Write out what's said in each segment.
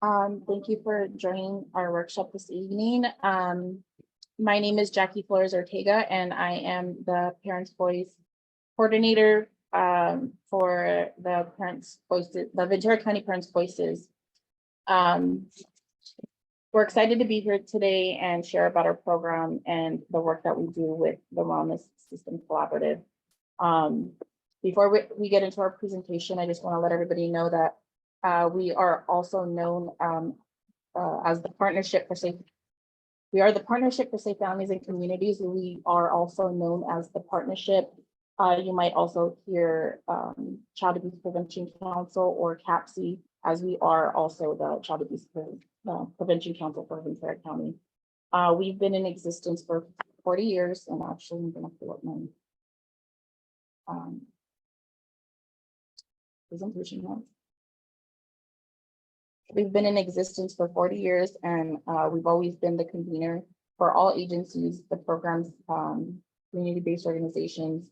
Thank you for joining our workshop this evening. My name is Jackie Flores Ortega, and I am the Parents Voice Coordinator for the Parents Voices, the Ventura County Parents Voices. We're excited to be here today and share about our program and the work that we do with the Wellness System Collaborative. Before we get into our presentation, I just want to let everybody know that we are also known as the Partnership for Safe. We are the Partnership for Safe Families and Communities. We are also known as the Partnership. You might also hear Child Abuse Prevention Council or CAPC, as we are also the Child Abuse Prevention Council for Ventura County. We've been in existence for 40 years, and actually I'm going to pull up my presentation now. We've been in existence for 40 years, and we've always been the convener for all agencies, the programs, community-based organizations,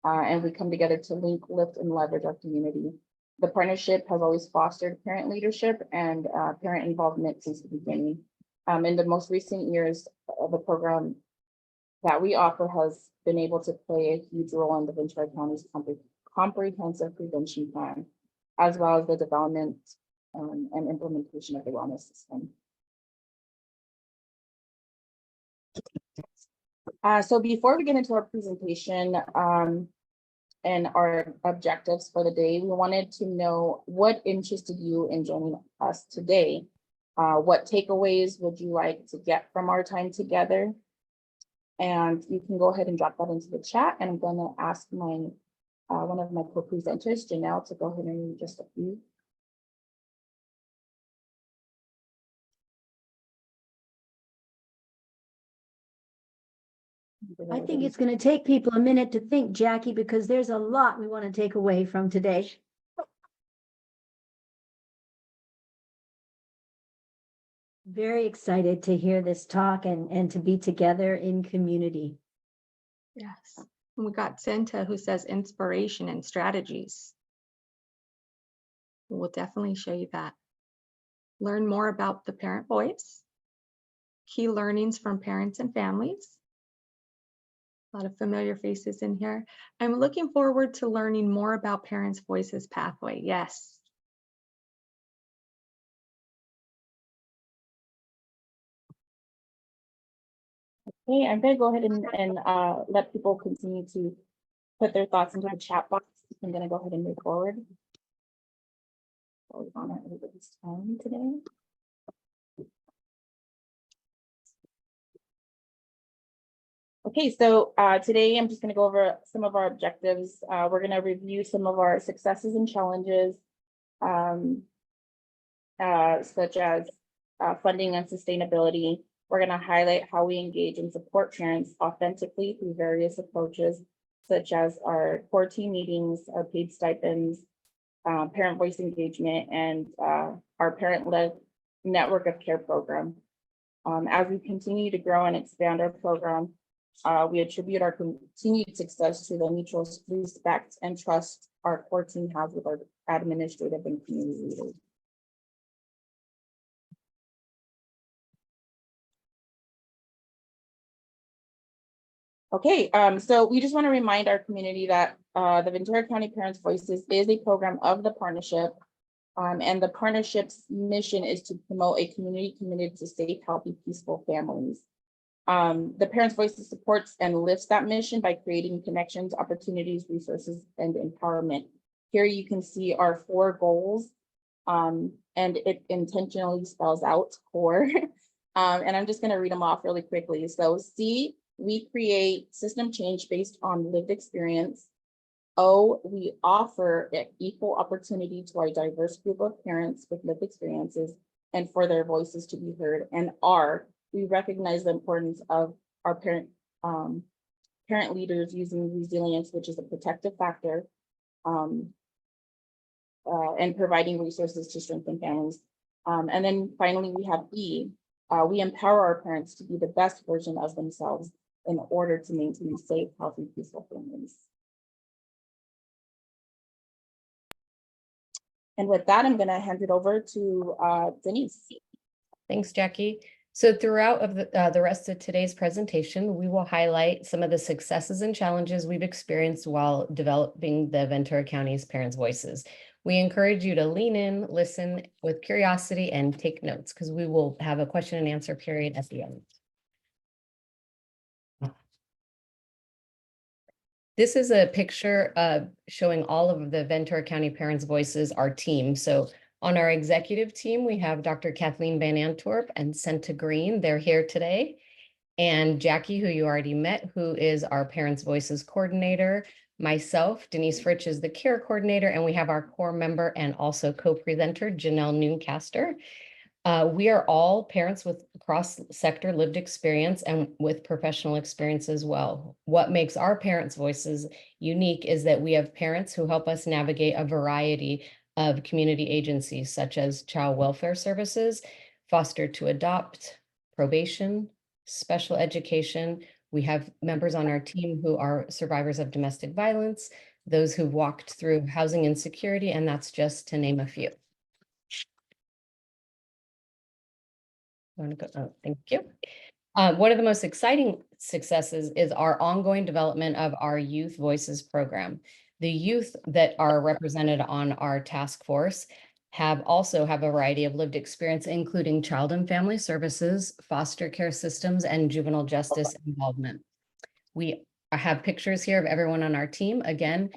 and we come together to link, lift, and leverage our community. The partnership has always fostered parent leadership and parent involvement since the beginning. In the most recent years, the program that we offer has been able to play a huge role in the Ventura County's comprehensive prevention plan, as well as the development and implementation of the wellness system. So before we get into our presentation and our objectives for the day, we wanted to know what interested you in joining us today. What takeaways would you like to get from our time together? And you can go ahead and drop that into the chat. And I'm going to ask my one of my co-presenters, Janelle, to go ahead and read just a few. I think it's going to take people a minute to think, Jackie, because there's a lot we want to take away from today. Very excited to hear this talk and to be together in community. Yes. And we got Senta, who says inspiration and strategies. We'll definitely show you that. Learn more about the parent voice, key learnings from parents and families. A lot of familiar faces in here. I'm looking forward to learning more about Parents Voices pathway. Yes. Okay, I'm going to go ahead and let people continue to put their thoughts into the chat box. I'm going to go ahead and move forward. We're on everybody's time today. Okay, so today I'm just going to go over some of our objectives. We're going to review some of our successes and challenges, such as funding and sustainability. We're going to highlight how we engage and support parents authentically through various approaches, such as our core team meetings, our paid stipends, parent voice engagement, and our parent-led network of care program. As we continue to grow and expand our program, we attribute our continued success to the mutual respect and trust our core team has with our administrative and community leaders. Okay, so we just want to remind our community that the Ventura County Parents Voices is a program of the partnership, and the partnership's mission is to promote a community committed to safe, healthy, peaceful families. The Parents Voices supports and lifts that mission by creating connections, opportunities, resources, and empowerment. Here you can see our 4 goals, and it intentionally spells out core. And I'm just going to read them off really quickly. So C, we create system change based on lived experience. O, we offer equal opportunity to our diverse group of parents with lived experiences and for their voices to be heard. And R, we recognize the importance of our parent leaders using resilience, which is a protective factor, and providing resources to strengthen families. And then finally, we have E, we empower our parents to be the best version of themselves in order to maintain safe, healthy, peaceful families. And with that, I'm gonna hand it over to Denise. Thanks, Jackie. So throughout of the rest of today's presentation, we will highlight some of the successes and challenges we've experienced while developing the Ventura County's Parents Voices. We encourage you to lean in, listen with curiosity, and take notes because we will have a question and answer period at the end. This is a picture showing all of the Ventura County Parents Voices, our team. So on our executive team, we have Dr. Kathleen Van Antwerp and Senta Green. They're here today. And Jackie, who you already met, who is our Parents Voices coordinator. Myself, Denise Fritsch, is the care coordinator, and we have our core member and also co-presenter, Janelle Nooncaster. We are all parents with cross-sector lived experience and with professional experience as well. What makes our Parents Voices unique is that we have parents who help us navigate a variety of community agencies such as child welfare services, foster to adopt, probation, special education. We have members on our team who are survivors of domestic violence, those who've walked through housing insecurity, and that's just to name a few. Thank you. One of the most exciting successes is our ongoing development of our Youth Voices program. The youth that are represented on our task force also have a variety of lived experience, including child and family services, foster care systems, and juvenile justice involvement. We have pictures here of everyone on our team. Again,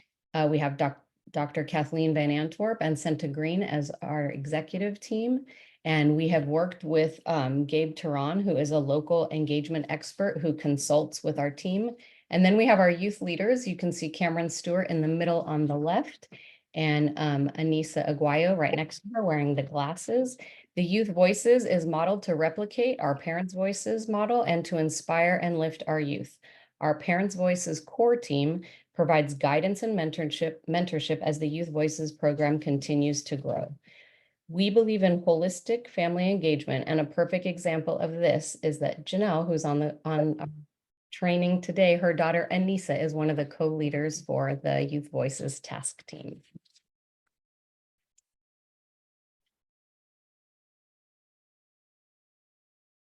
we have Dr. Kathleen Van Antwerp and Senta Green as our executive team. And we have worked with Gabe Tehran, who is a local engagement expert who consults with our team. And then we have our youth leaders. You can see Cameron Stewart in the middle on the left and Anissa Aguayo right next to her wearing the glasses. The Youth Voices is modeled to replicate our Parents Voices model and to inspire and lift our youth. Our Parents Voices core team provides guidance and mentorship as the Youth Voices program continues to grow. We believe in holistic family engagement, and a perfect example of this is that Janelle, who's on training today, her daughter Anissa is one of the co-leaders for the Youth Voices task team.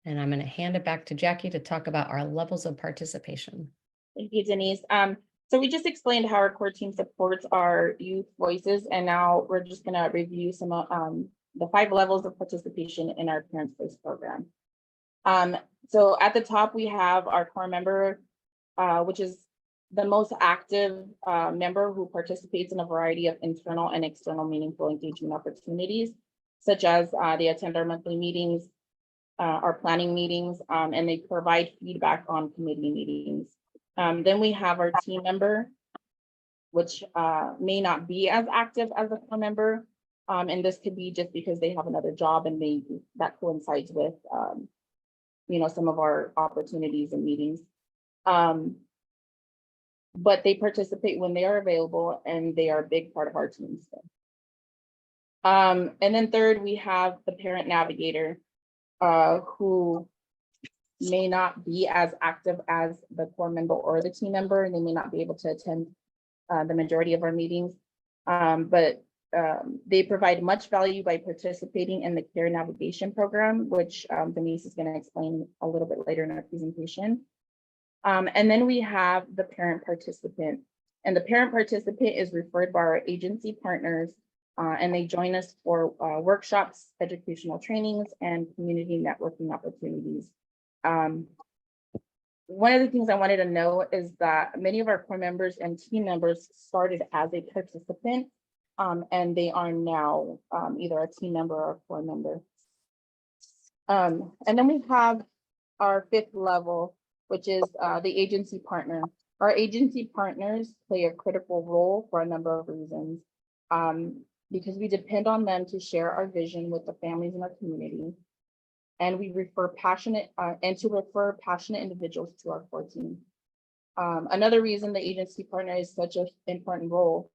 And I'm going to hand it back to Jackie to talk about our levels of participation. Thank you, Denise. So we just explained how our core team supports our youth voices, and now we're just gonna review some of the 5 levels of participation in our Parents Voice program. So at the top, we have our core member, which is the most active member who participates in a variety of internal and external meaningful engagement opportunities, such as they attend our monthly meetings, our planning meetings, and they provide feedback on committee meetings. Then we have our team member, which may not be as active as a core member. And this could be just because they have another job and that coincides with, some of our opportunities and meetings. But they participate when they are available and they are a big part of our team. And then third, we have the parent navigator, who may not be as active as the core member or the team member, and they may not be able to attend the majority of our meetings. But they provide much value by participating in the care navigation program, which Denise is going to explain a little bit later in our presentation. And then we have the parent participant, and the parent participant is referred by our agency partners, and they join us for workshops, educational trainings, and community networking opportunities. One of the things I wanted to know is that many of our core members and team members started as a participant, and they are now either a team member or a core member. And then we have our 5th level, which is the agency partner. Our agency partners play a critical role for a number of reasons, because we depend on them to share our vision with the families in our community. And we refer passionate individuals to our core team. Another reason the agency partner is such an important role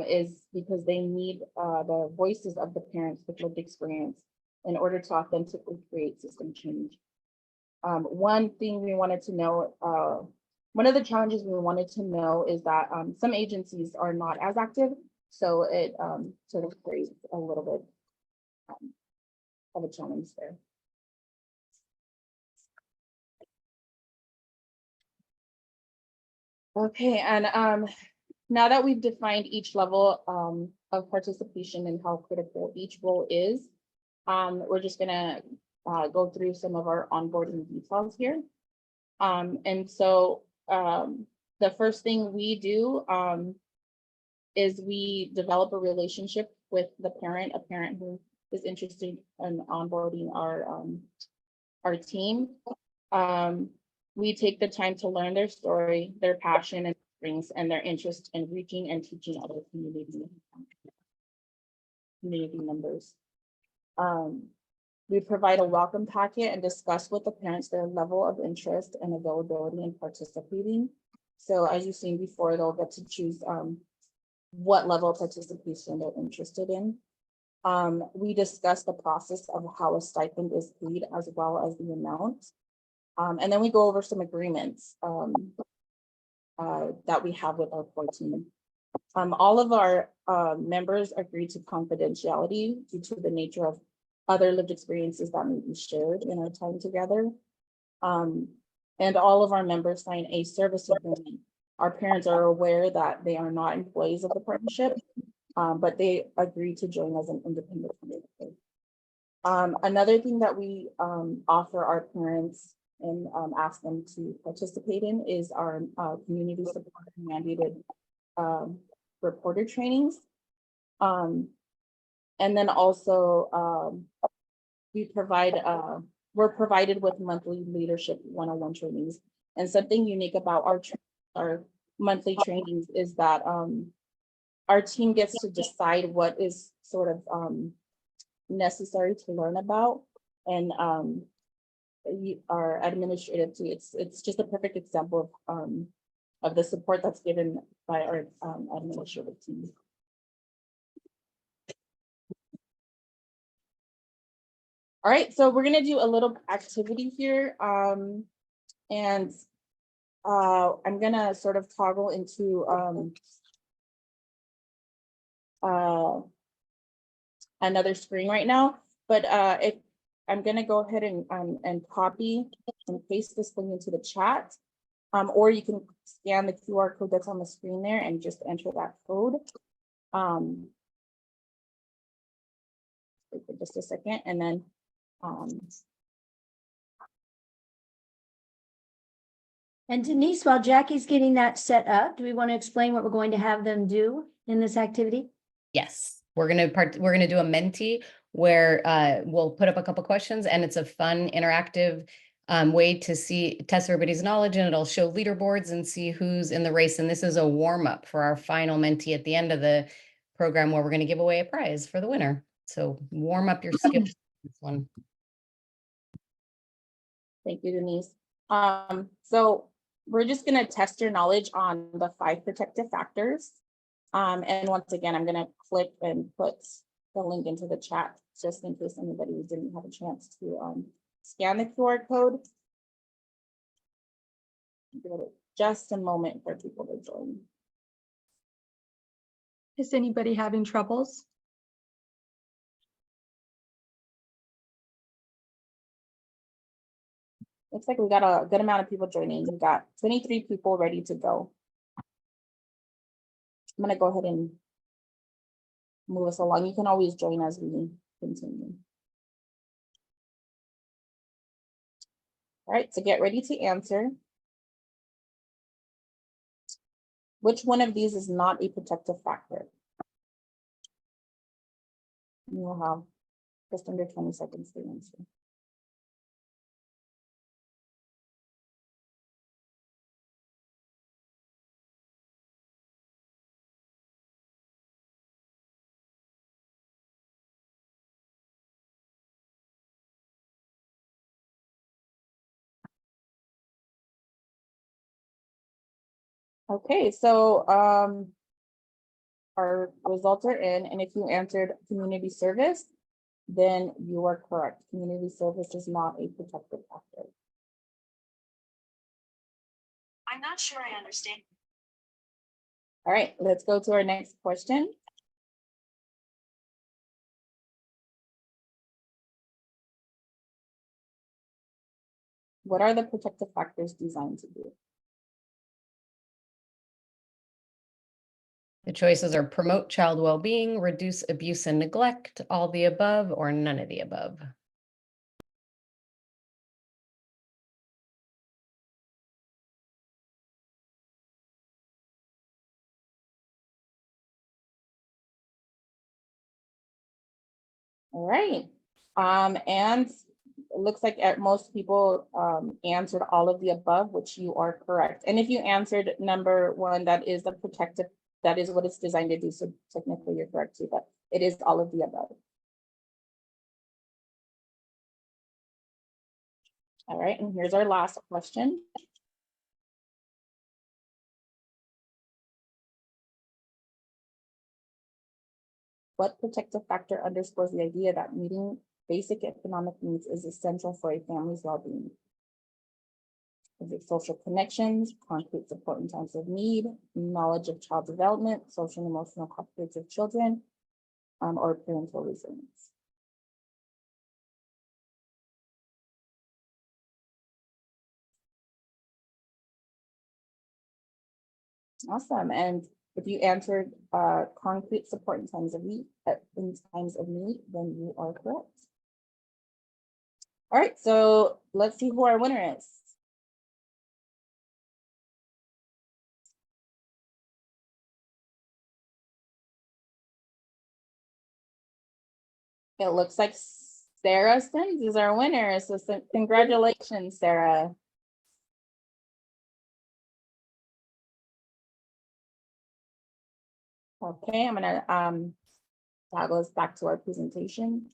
is because they need the voices of the parents with lived experience in order to authentically create system change. One thing we wanted to know, one of the challenges we wanted to know is that some agencies are not as active So it sort of creates a little bit of a challenge there. Okay, and now that we've defined each level of participation and how critical each role is, we're just gonna go through some of our onboarding details here. And so the first thing we do is we develop a relationship with the parent, a parent who is interested in onboarding our team. We take the time to learn their story, their passion and strengths, and their interest in reaching and teaching other community members. We provide a welcome packet and discuss with the parents their level of interest and availability in participating. So as you've seen before, they'll get to choose what level of participation they're interested in. We discuss the process of how a stipend is paid as well as the amount. And then we go over some agreements that we have with our core team. All of our members agree to confidentiality due to the nature of other lived experiences that may be shared in our time together. And all of our members sign a service agreement. Our parents are aware that they are not employees of the partnership, but they agree to join as an independent community. Another thing that we offer our parents and ask them to participate in is our community support mandated reporter trainings. And then also we're provided with monthly leadership one-on-one trainings. And something unique about our monthly trainings is that our team gets to decide what is sort of necessary to learn about, and our administrative team, it's just a perfect example of the support that's given by our administrative team. All right, so we're gonna do a little activity here, and I'm gonna sort of toggle into another screen right now, but if I'm gonna go ahead and copy and paste this thing into the chat, or you can scan the QR code that's on the screen there and just enter that code. Wait for just a second, and then And Denise, while Jackie's getting that set up, do we want to explain what we're going to have them do in this activity? Yes, we're gonna do a Menti where we'll put up a couple questions, and it's a fun, interactive way to test everybody's knowledge, and it'll show leaderboards and see who's in the race. And this is a warm up for our final Menti at the end of the program, where we're going to give away a prize for the winner. So warm up your skills. This one. Thank you, Denise. So we're just gonna test your knowledge on the 5 protective factors. And once again, I'm gonna click and put the link into the chat just in case anybody didn't have a chance to scan the QR code. Give it just a moment for people to join. Is anybody having troubles? Looks like we got a good amount of people joining. We got 23 people ready to go. I'm gonna go ahead and move us along. You can always join as we continue. All right, so get ready to answer. Which one of these is not a protective factor? You'll have just under 20 seconds to answer. Okay, so our results are in, and if you answered community service, then you are correct. Community service is not a protective factor. I'm not sure I understand. All right, let's go to our next question. What are the protective factors designed to do? The choices are promote child well-being, reduce abuse and neglect, all the above, or none of the above. All right. And it looks like most people answered all of the above, which you are correct. And if you answered number one, that is the protective, that is what it's designed to do. So technically you're correct too, but it is all of the above. All right, and here's our last question. What protective factor underscores the idea that meeting basic economic needs is essential for a family's well-being? Is it social connections, concrete support in times of need, knowledge of child development, social and emotional conflicts of children, or parental resilience? Awesome. And if you answered concrete support in times of need, then you are correct. All right, so let's see who our winner is. It looks like Sarah Sims is our winner. So congratulations, Sarah. Okay, I'm gonna toggle us back to our presentation.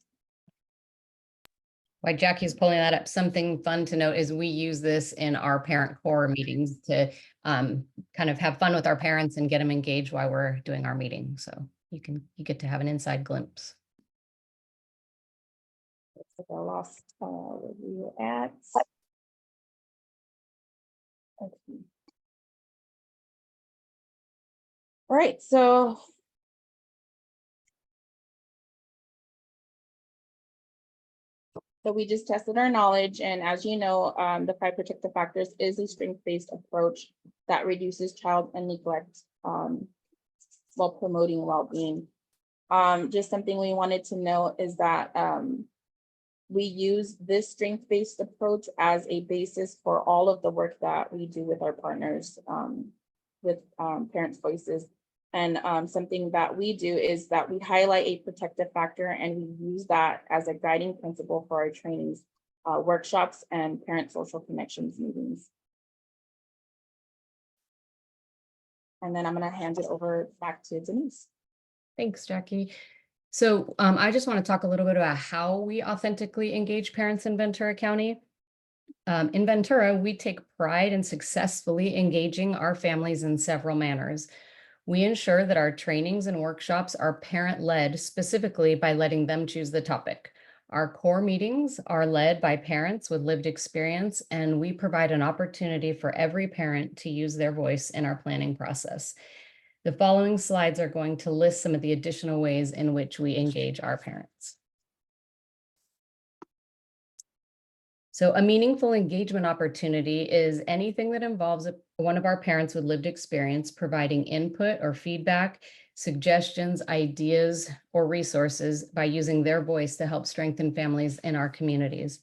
While Jackie's pulling that up, something fun to note is we use this in our parent core meetings to kind of have fun with our parents and get them engaged while we're doing our meeting. So you get to have an inside glimpse. Looks like I lost where we were at. Okay. All right, so we just tested our knowledge, and as you know, the 5 protective factors is a strength-based approach that reduces child and neglect while promoting well-being. Just something we wanted to know is that we use this strength-based approach as a basis for all of the work that we do with our partners with Parents Voices. And something that we do is that we highlight a protective factor and we use that as a guiding principle for our trainings, workshops, and parent social connections meetings. And then I'm going to hand it over back to Denise. Thanks, Jackie. So I just want to talk a little bit about how we authentically engage parents in Ventura County. In Ventura, we take pride in successfully engaging our families in several manners. We ensure that our trainings and workshops are parent-led, specifically by letting them choose the topic. Our core meetings are led by parents with lived experience, and we provide an opportunity for every parent to use their voice in our planning process. The following slides are going to list some of the additional ways in which we engage our parents. So a meaningful engagement opportunity is anything that involves one of our parents with lived experience providing input or feedback, suggestions, ideas, or resources by using their voice to help strengthen families in our communities.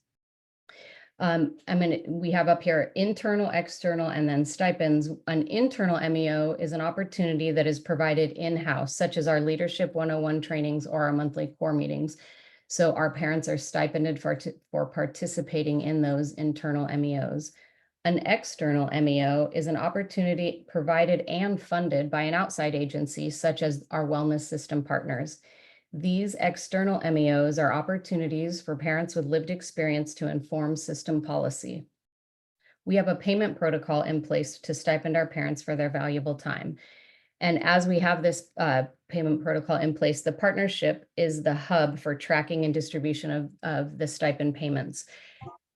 We have up here internal, external, and then stipends. An internal MEO is an opportunity that is provided in-house, such as our Leadership 101 trainings or our monthly core meetings. So our parents are stipended for participating in those internal MEOs. An external MEO is an opportunity provided and funded by an outside agency, such as our wellness system partners. These external MEOs are opportunities for parents with lived experience to inform system policy. We have a payment protocol in place to stipend our parents for their valuable time. And as we have this payment protocol in place, the partnership is the hub for tracking and distribution of the stipend payments.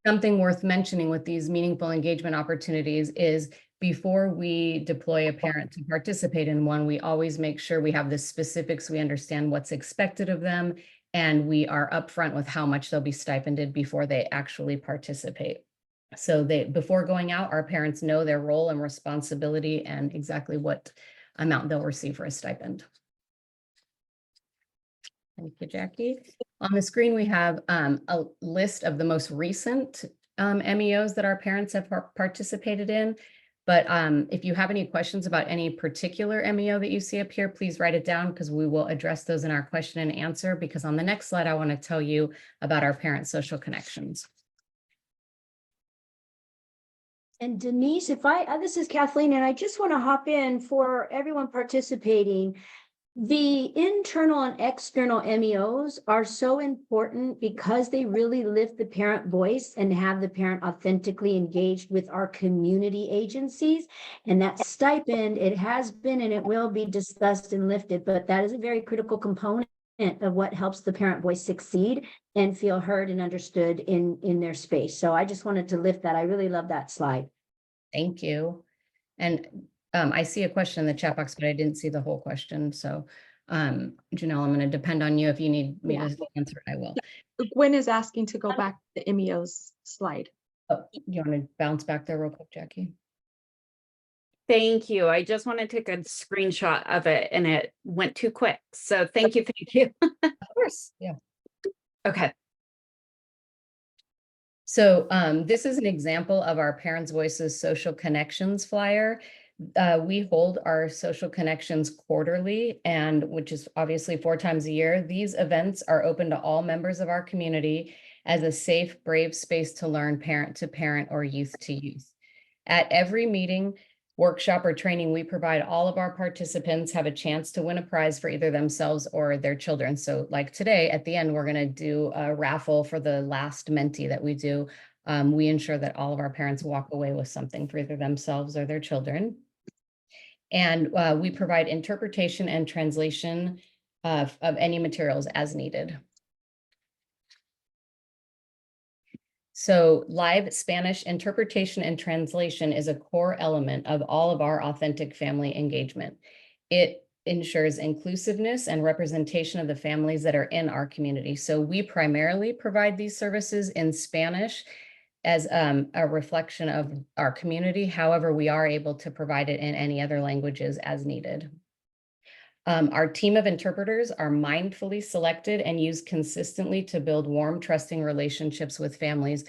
Something worth mentioning with these meaningful engagement opportunities is before we deploy a parent to participate in one, we always make sure we have the specifics, we understand what's expected of them, and we are upfront with how much they'll be stipended before they actually participate. So before going out, our parents know their role and responsibility and exactly what amount they'll receive for a stipend. Thank you, Jackie. On the screen, we have a list of the most recent MEOs that our parents have participated in. But if you have any questions about any particular MEO that you see up here, please write it down because we will address those in our question and answer, because on the next slide, I want to tell you about our parent social connections. And Denise, this is Kathleen, and I just want to hop in for everyone participating. The internal and external MEOs are so important because they really lift the parent voice and have the parent authentically engaged with our community agencies. And that stipend, it has been and it will be discussed and lifted, but that is a very critical component of what helps the parent voice succeed and feel heard and understood in their space. So I just wanted to lift that. I really love that slide. Thank you. And I see a question in the chat box, but I didn't see the whole question. So Janelle, I'm going to depend on you. If you need me to answer it, I will. Gwen is asking to go back to the MEO's slide. Oh, you want to bounce back there real quick, Jackie? Thank you. I just want to take a screenshot of it and it went too quick. So thank you. Thank you. Of course. Yeah. Okay. So this is an example of our Parents Voices Social Connections flyer. We hold our social connections quarterly, and which is obviously 4 times a year. These events are open to all members of our community as a safe, brave space to learn parent to parent or youth to youth. At every meeting, workshop, or training, we provide all of our participants have a chance to win a prize for either themselves or their children. So like today, at the end, we're going to do a raffle for the last mentee that we do. We ensure that all of our parents walk away with something for either themselves or their children. And we provide interpretation and translation of any materials as needed. So live Spanish interpretation and translation is a core element of all of our authentic family engagement. It ensures inclusiveness and representation of the families that are in our community. So we primarily provide these services in Spanish as a reflection of our community. However, we are able to provide it in any other languages as needed. Our team of interpreters are mindfully selected and used consistently to build warm, trusting relationships with families.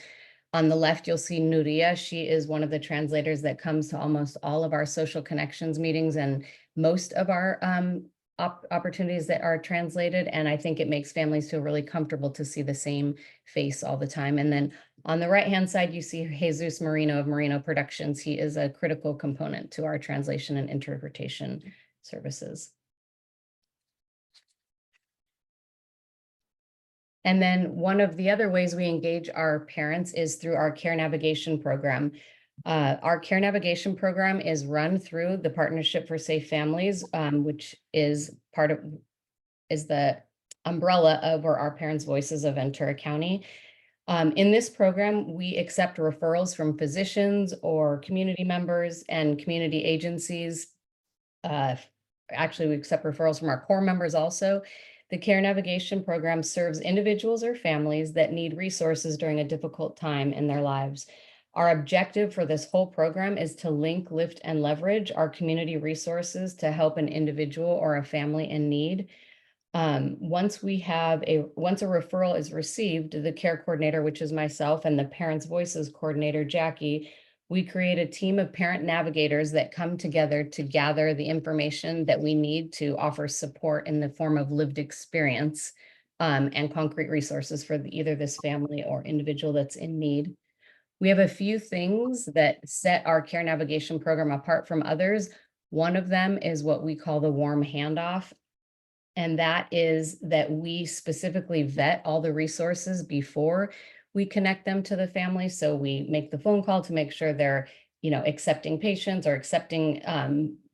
On the left, you'll see Nuria. She is one of the translators that comes to almost all of our social connections meetings and most of our opportunities that are translated. And I think it makes families feel really comfortable to see the same face all the time. And then on the right-hand side, you see Jesus Marino of Marino Productions. He is a critical component to our translation and interpretation services. And then one of the other ways we engage our parents is through our care navigation program. Our care navigation program is run through the Partnership for Safe Families, which is the umbrella over our Parents Voices of Ventura County. In this program, we accept referrals from physicians or community members and community agencies. Actually, we accept referrals from our core members also. The Care Navigation Program serves individuals or families that need resources during a difficult time in their lives. Our objective for this whole program is to link, lift, and leverage our community resources to help an individual or a family in need. Once a referral is received, the care coordinator, which is myself, and the Parents Voices coordinator, Jackie, we create a team of parent navigators that come together to gather the information that we need to offer support in the form of lived experience and concrete resources for either this family or individual that's in need. We have a few things that set our care navigation program apart from others. One of them is what we call the warm handoff. And that is that we specifically vet all the resources before we connect them to the family. So we make the phone call to make sure they're, accepting patients or accepting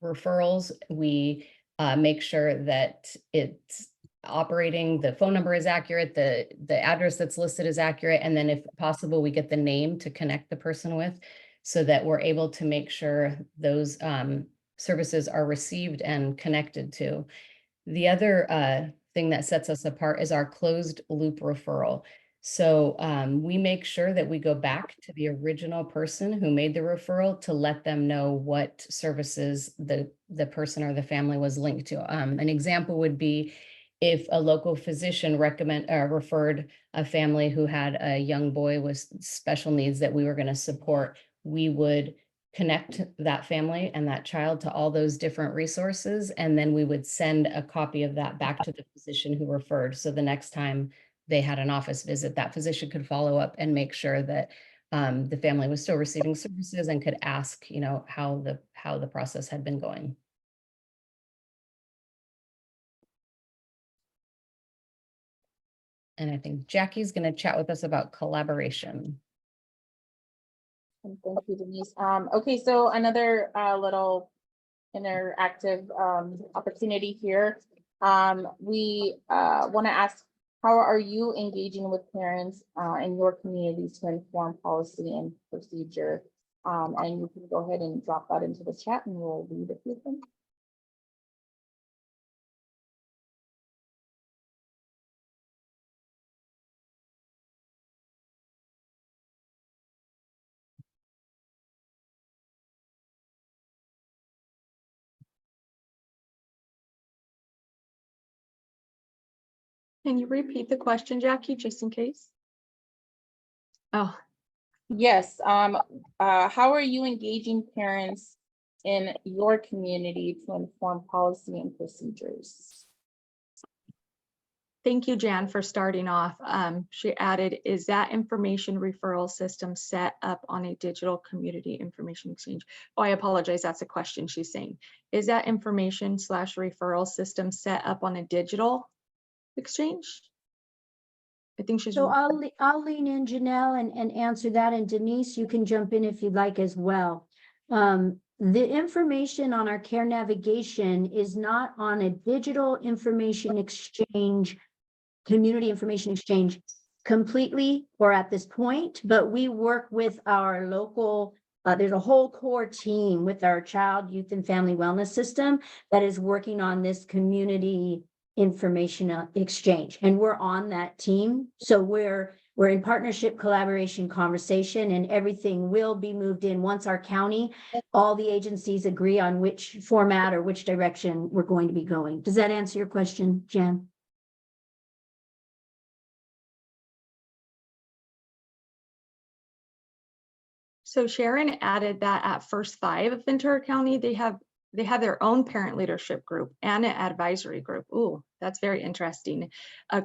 referrals. We make sure that it's operating, the phone number is accurate, the address that's listed is accurate. And then if possible, we get the name to connect the person with so that we're able to make sure those services are received and connected to. The other thing that sets us apart is our closed loop referral. So we make sure that we go back to the original person who made the referral to let them know what services the person or the family was linked to. An example would be if a local physician referred a family who had a young boy with special needs that we were going to support, we would connect that family and that child to all those different resources. And then we would send a copy of that back to the physician who referred. So the next time they had an office visit, that physician could follow up and make sure that the family was still receiving services and could ask, how the process had been going. And I think Jackie's going to chat with us about collaboration. And thank you, Denise. Okay, so another little interactive opportunity here. We want to ask, how are you engaging with parents in your community to inform policy and procedure? And you can go ahead and drop that into the chat and we'll read a few things. Can you repeat the question, Jackie, just in case? Oh, Yes, how are you engaging parents in your community to inform policy and procedures? thank you, Jan, for starting off. She added, is that information referral system set up on a digital community information exchange? Oh, I apologize. That's a question she's saying. Is that information/referral system set up on a digital exchange? I think she's. So I'll lean in, Janelle, and answer that. And Denise, you can jump in if you'd like as well. The information on our care navigation is not on a digital information exchange, community information exchange completely or at this point, but we work with our local, there's a whole core team with our child, youth, and family wellness system that is working on this community information exchange, and we're on that team. So we're in partnership, collaboration, conversation, and everything will be moved in once our county, all the agencies agree on which format or which direction we're going to be going. Does that answer your question, Jan? So Sharon added that at First 5 of Ventura County, they have their own parent leadership group and an advisory group. Ooh, that's very interesting.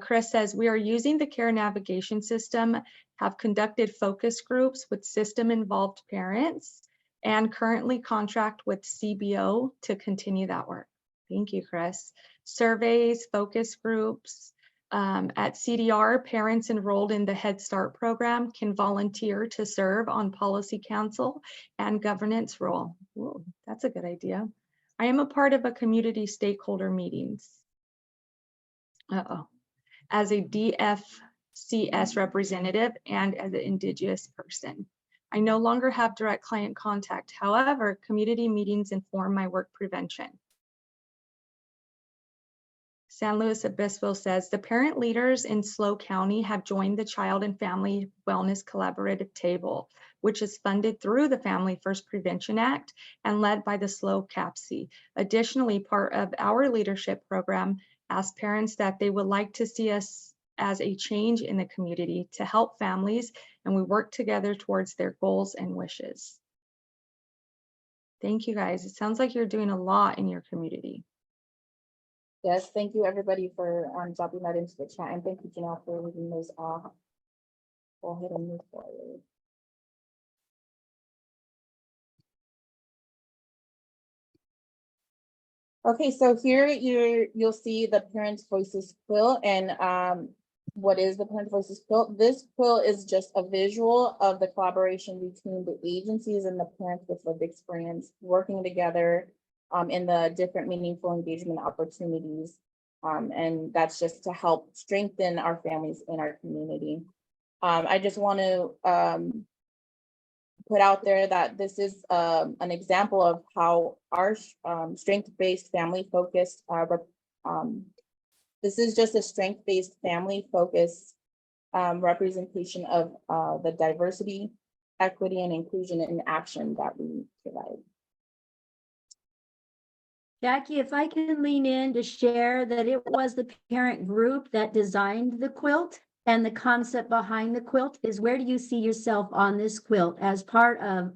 Chris says, we are using the care navigation system, have conducted focus groups with system involved parents, and currently contract with CBO to continue that work. Thank you, Chris. Surveys, focus groups. At CDR, parents enrolled in the Head Start program can volunteer to serve on policy council and governance role. Ooh, that's a good idea. I am a part of a community stakeholder meetings. As a DFCS representative and as an Indigenous person. I no longer have direct client contact. However, community meetings inform my work prevention. San Luis Obispo says, the parent leaders in SLO County have joined the Child and Family Wellness Collaborative Table, which is funded through the Family First Prevention Act and led by the SLO CAPC. Additionally, part of our leadership program asks parents that they would like to see us as a change in the community to help families, and we work together towards their goals and wishes. Thank you, guys. It sounds like you're doing a lot in your community. Yes, thank you everybody for dropping that into the chat, and thank you, Janelle, for reading those off. Go ahead and move forward. Okay, so here you'll see the Parents Voices quill, and what is the Parents Voices quill? This quill is just a visual of the collaboration between the agencies and the parents with lived experience working together in the different meaningful engagement opportunities. And that's just to help strengthen our families in our community. I just want to put out there that this is an example of how our strength-based family-focused, this is just a strength-based family-focused representation of the diversity, equity, and inclusion in action that we provide. Jackie, if I can lean in to share that it was the parent group that designed the quilt, and the concept behind the quilt is, where do you see yourself on this quilt as part of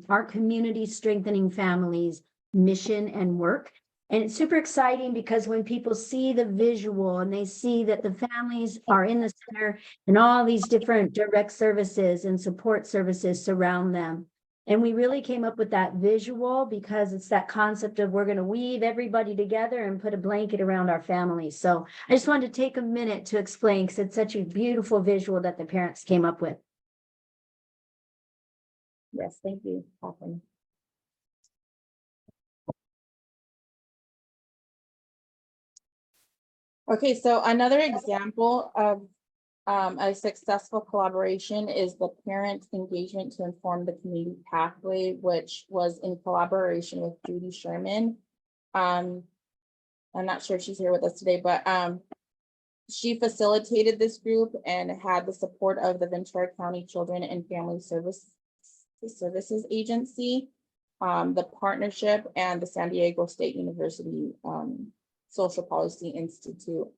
our community strengthening families mission and work? And it's super exciting because when people see the visual and they see that the families are in the center and all these different direct services and support services surround them. And we really came up with that visual because it's that concept of, we're going to weave everybody together and put a blanket around our families. So I just wanted to take a minute to explain, because it's such a beautiful visual that the parents came up with. Yes, thank you, Catherine. Okay, so another example of a successful collaboration is the parent engagement to inform the community pathway, which was in collaboration with Judy Sherman. I'm not sure if she's here with us today, but she facilitated this group and had the support of the Ventura County Children and Family Services Agency, the partnership, and the San Diego State University Social Policy Institute.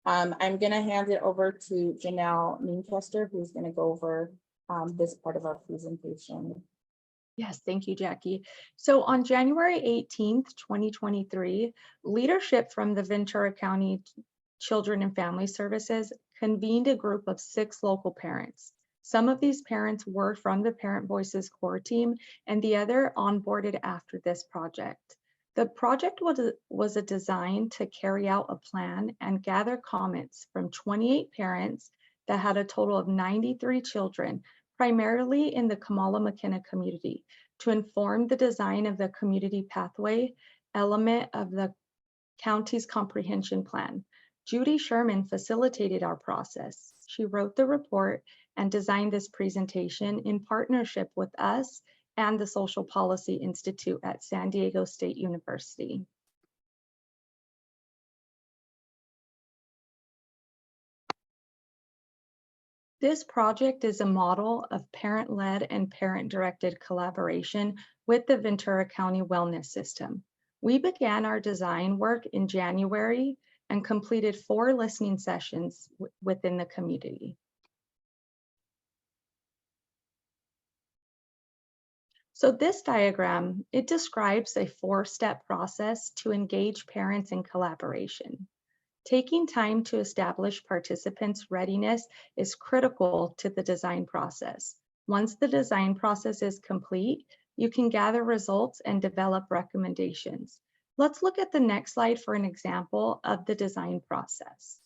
I'm gonna hand it over to Janelle Meankester, who's gonna go over this part of our presentation. Yes, thank you, Jackie. So on January 18th, 2023, leadership from the Ventura County Children and Family Services convened a group of 6 local parents. Some of these parents were from the Parent Voices core team, and the other onboarded after this project. The project was a design to carry out a plan and gather comments from 28 parents that had a total of 93 children, primarily in the Kamala McKenna community, to inform the design of the community pathway element of the county's comprehension plan. Judy Sherman facilitated our process. She wrote the report and designed this presentation in partnership with us and the Social Policy Institute at San Diego State University. This project is a model of parent-led and parent-directed collaboration with the Ventura County Wellness System. We began our design work in January and completed 4 listening sessions within the community. So this diagram, it describes a 4-step process to engage parents in collaboration. Taking time to establish participants' readiness is critical to the design process. Once the design process is complete, you can gather results and develop recommendations. Let's look at the next slide for an example of the design process.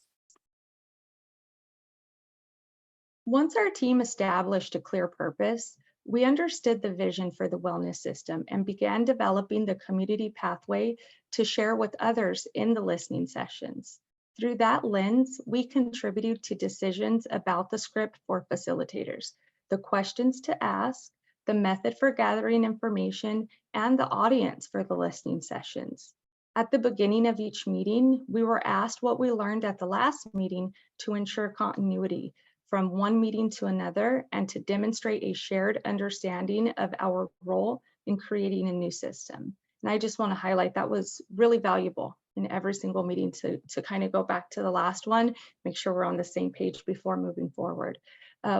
Once our team established a clear purpose, we understood the vision for the wellness system and began developing the community pathway to share with others in the listening sessions. Through that lens, we contributed to decisions about the script for facilitators, the questions to ask, the method for gathering information, and the audience for the listening sessions. At the beginning of each meeting, we were asked what we learned at the last meeting to ensure continuity from one meeting to another and to demonstrate a shared understanding of our role in creating a new system. And I just want to highlight that was really valuable in every single meeting to kind of go back to the last one, make sure we're on the same page before moving forward.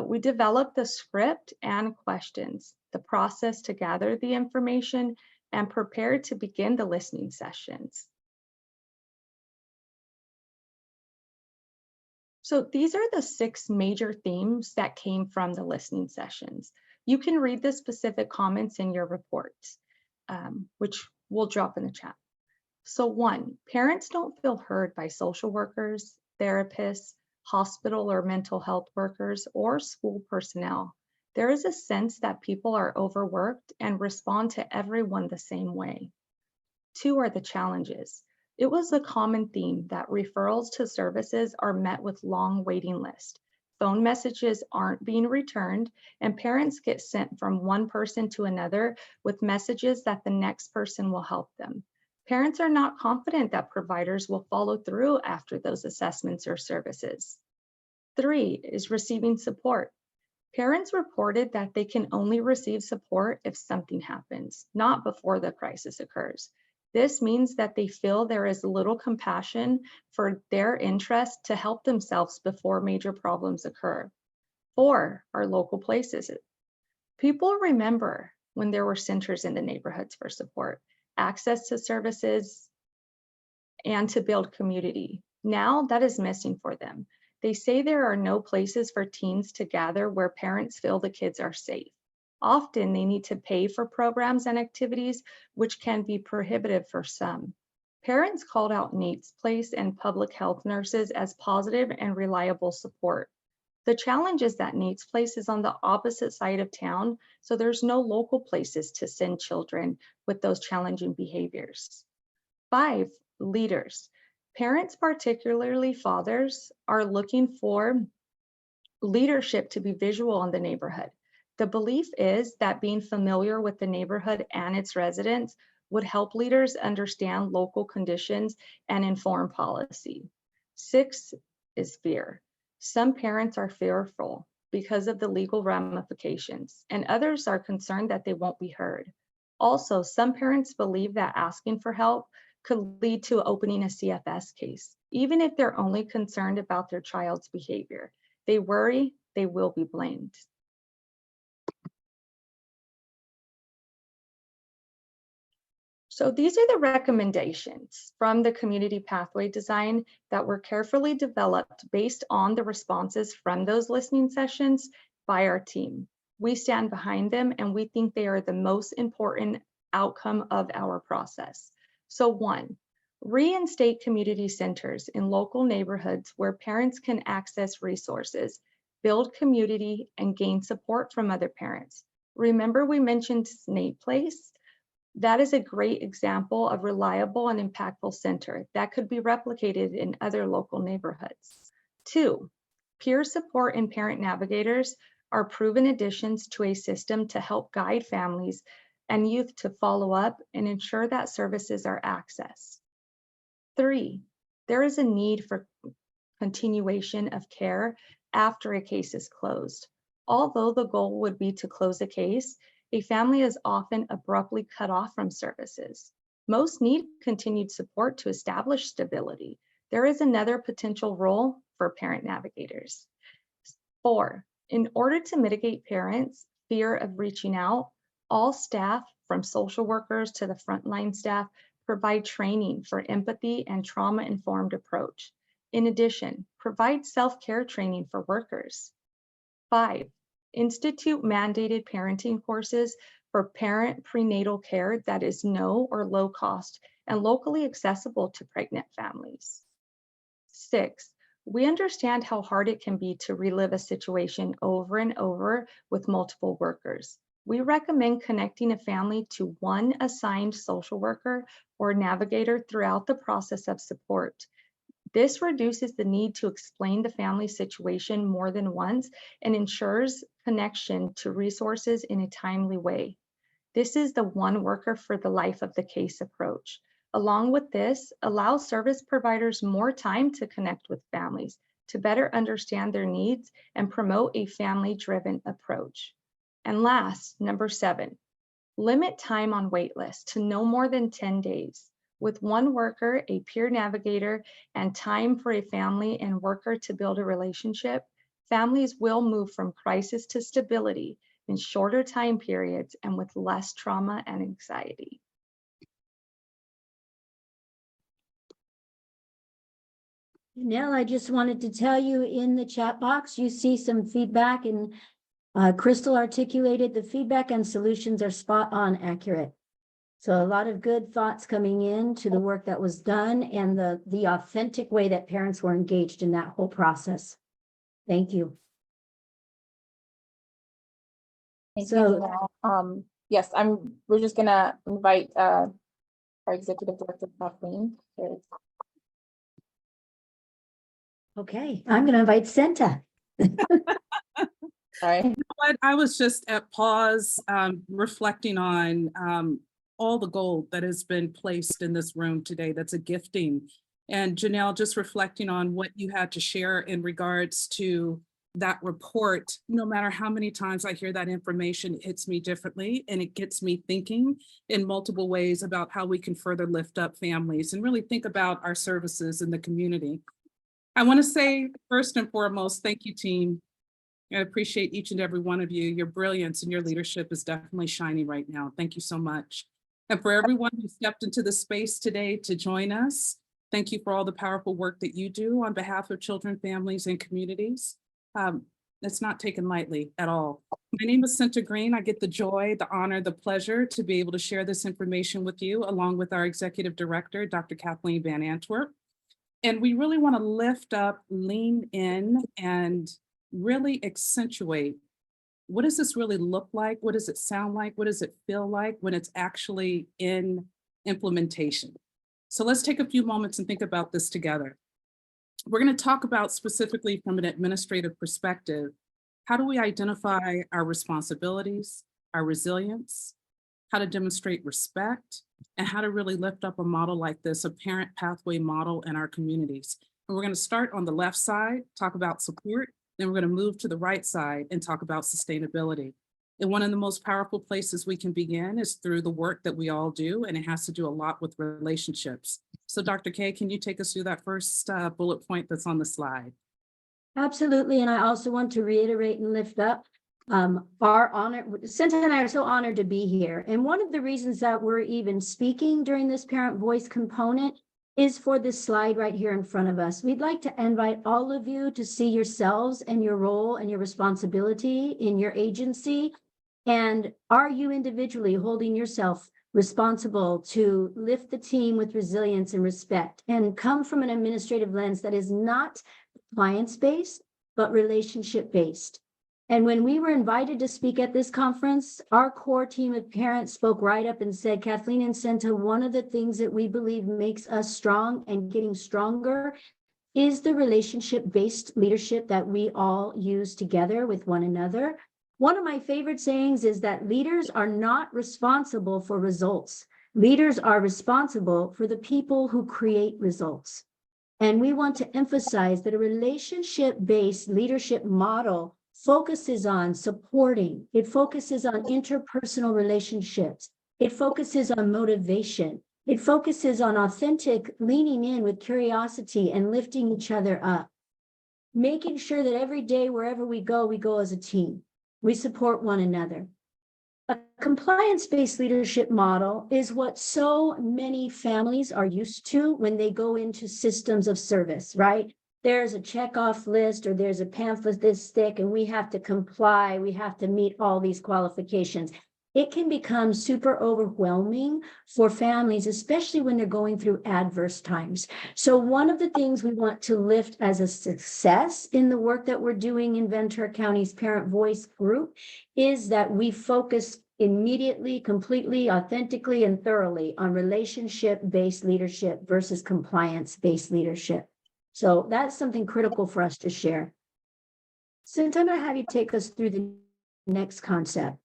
We developed the script and questions, the process to gather the information, and prepared to begin the listening sessions. So these are the 6 major themes that came from the listening sessions. You can read the specific comments in your reports, which we'll drop in the chat. So 1, parents don't feel heard by social workers, therapists, hospital or mental health workers, or school personnel. There is a sense that people are overworked and respond to everyone the same way. 2 are the challenges. It was a common theme that referrals to services are met with long waiting lists. Phone messages aren't being returned, and parents get sent from one person to another with messages that the next person will help them. Parents are not confident that providers will follow through after those assessments or services. 3 is receiving support. Parents reported that they can only receive support if something happens, not before the crisis occurs. This means that they feel there is little compassion for their interest to help themselves before major problems occur. 4 are local places. People remember when there were centers in the neighborhoods for support, access to services, and to build community. Now that is missing for them. They say there are no places for teens to gather where parents feel the kids are safe. Often they need to pay for programs and activities, which can be prohibitive for some. Parents called out Nate's Place and public health nurses as positive and reliable support. The challenge is that Nate's Place is on the opposite side of town, so there's no local places to send children with those challenging behaviors. 5, leaders. Parents, particularly fathers, are looking for leadership to be visual in the neighborhood. The belief is that being familiar with the neighborhood and its residents would help leaders understand local conditions and inform policy. 6 is fear. Some parents are fearful because of the legal ramifications, and others are concerned that they won't be heard. Also, some parents believe that asking for help could lead to opening a CFS case, even if they're only concerned about their child's behavior. They worry they will be blamed. So these are the recommendations from the community pathway design that were carefully developed based on the responses from those listening sessions by our team. We stand behind them and we think they are the most important outcome of our process. So 1, reinstate community centers in local neighborhoods where parents can access resources, build community, and gain support from other parents. Remember we mentioned Nate Place? That is a great example of reliable and impactful center that could be replicated in other local neighborhoods. 2, peer support and parent navigators are proven additions to a system to help guide families and youth to follow up and ensure that services are accessed. 3, there is a need for continuation of care after a case is closed. Although the goal would be to close a case, a family is often abruptly cut off from services. Most need continued support to establish stability. There is another potential role for parent navigators. 4, in order to mitigate parents' fear of reaching out, all staff, from social workers to the frontline staff, provide training for empathy and trauma-informed approach. In addition, provide self-care training for workers. 5, institute mandated parenting courses for parent prenatal care that is no or low cost and locally accessible to pregnant families. 6, we understand how hard it can be to relive a situation over and over with multiple workers. We recommend connecting a family to one assigned social worker or navigator throughout the process of support. This reduces the need to explain the family situation more than once and ensures connection to resources in a timely way. This is the one worker for the life of the case approach. Along with this, allow service providers more time to connect with families to better understand their needs and promote a family-driven approach. And last, number 7, limit time on wait list to no more than 10 days. With one worker, a peer navigator, and time for a family and worker to build a relationship, families will move from crisis to stability in shorter time periods and with less trauma and anxiety. Janelle, I just wanted to tell you in the chat box, you see some feedback, and Crystal articulated the feedback and solutions are spot on accurate. So a lot of good thoughts coming in to the work that was done and the authentic way that parents were engaged in that whole process. Thank you. Thank So- you, Janelle. Yes, we're just gonna invite our executive director, Kathleen. Okay, I'm going to invite Senta. Sorry. But I was just at pause, reflecting on all the gold that has been placed in this room today. That's a gifting And Janelle, just reflecting on what you had to share in regards to that report, no matter how many times I hear that information, it hits me differently, and it gets me thinking in multiple ways about how we can further lift up families and really think about our services in the community. I want to say first and foremost, thank you, team. I appreciate each and every one of you. Your brilliance and your leadership is definitely shining right now. Thank you so much. And for everyone who stepped into the space today to join us, thank you for all the powerful work that you do on behalf of children, families, and communities. It's not taken lightly at all. My name is Cinta Green. I get the joy, the honor, the pleasure to be able to share this information with you, along with our executive director, Dr. Kathleen Van Antwerp. And we really want to lift up, lean in, and really accentuate, what does this really look like? What does it sound like? What does it feel like when it's actually in implementation? So let's take a few moments and think about this together. We're going to talk about specifically from an administrative perspective, how do we identify our responsibilities, our resilience, how to demonstrate respect, and how to really lift up a model like this, a parent pathway model in our communities. And we're going to start on the left side, talk about support, then we're going to move to the right side and talk about sustainability. And one of the most powerful places we can begin is through the work that we all do, and it has to do a lot with relationships. So Dr. K, can you take us through that first bullet point that's on the slide? Absolutely. And I also want to reiterate and lift up our honor. Cinta and I are so honored to be here. And one of the reasons that we're even speaking during this parent voice component is for this slide right here in front of us. We'd like to invite all of you to see yourselves and your role and your responsibility in your agency. And are you individually holding yourself responsible to lift the team with resilience and respect and come from an administrative lens that is not compliance-based, but relationship-based? And when we were invited to speak at this conference, our core team of parents spoke right up and said, Kathleen and Cinta, one of the things that we believe makes us strong and getting stronger is the relationship-based leadership that we all use together with one another. One of my favorite sayings is that leaders are not responsible for results. Leaders are responsible for the people who create results. And we want to emphasize that a relationship-based leadership model focuses on supporting. It focuses on interpersonal relationships. It focuses on motivation. It focuses on authentic leaning in with curiosity and lifting each other up. Making sure that every day, wherever we go as a team. We support one another. A compliance-based leadership model is what so many families are used to when they go into systems of service, right? There's a checkoff list or there's a pamphlet this thick and we have to comply. We have to meet all these qualifications. It can become super overwhelming for families, especially when they're going through adverse times. So one of the things we want to lift as a success in the work that we're doing in Ventura County's Parent Voice group is that we focus immediately, completely, authentically, and thoroughly on relationship-based leadership versus compliance-based leadership. So that's something critical for us to share. Cinta, I'm going to have you take us through the next concept.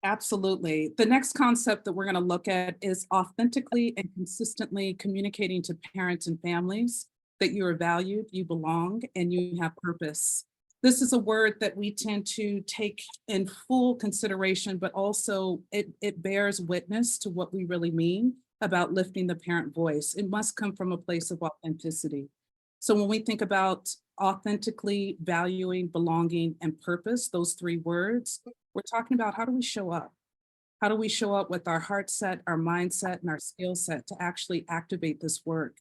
Absolutely. The next concept that we're going to look at is authentically and consistently communicating to parents and families that you are valued, you belong, and you have purpose. This is a word that we tend to take in full consideration, but also it bears witness to what we really mean about lifting the parent voice. It must come from a place of authenticity. So when we think about authentically valuing, belonging, and purpose, those three words, we're talking about how do we show up? How do we show up with our heart set, our mindset, and our skill set to actually activate this work?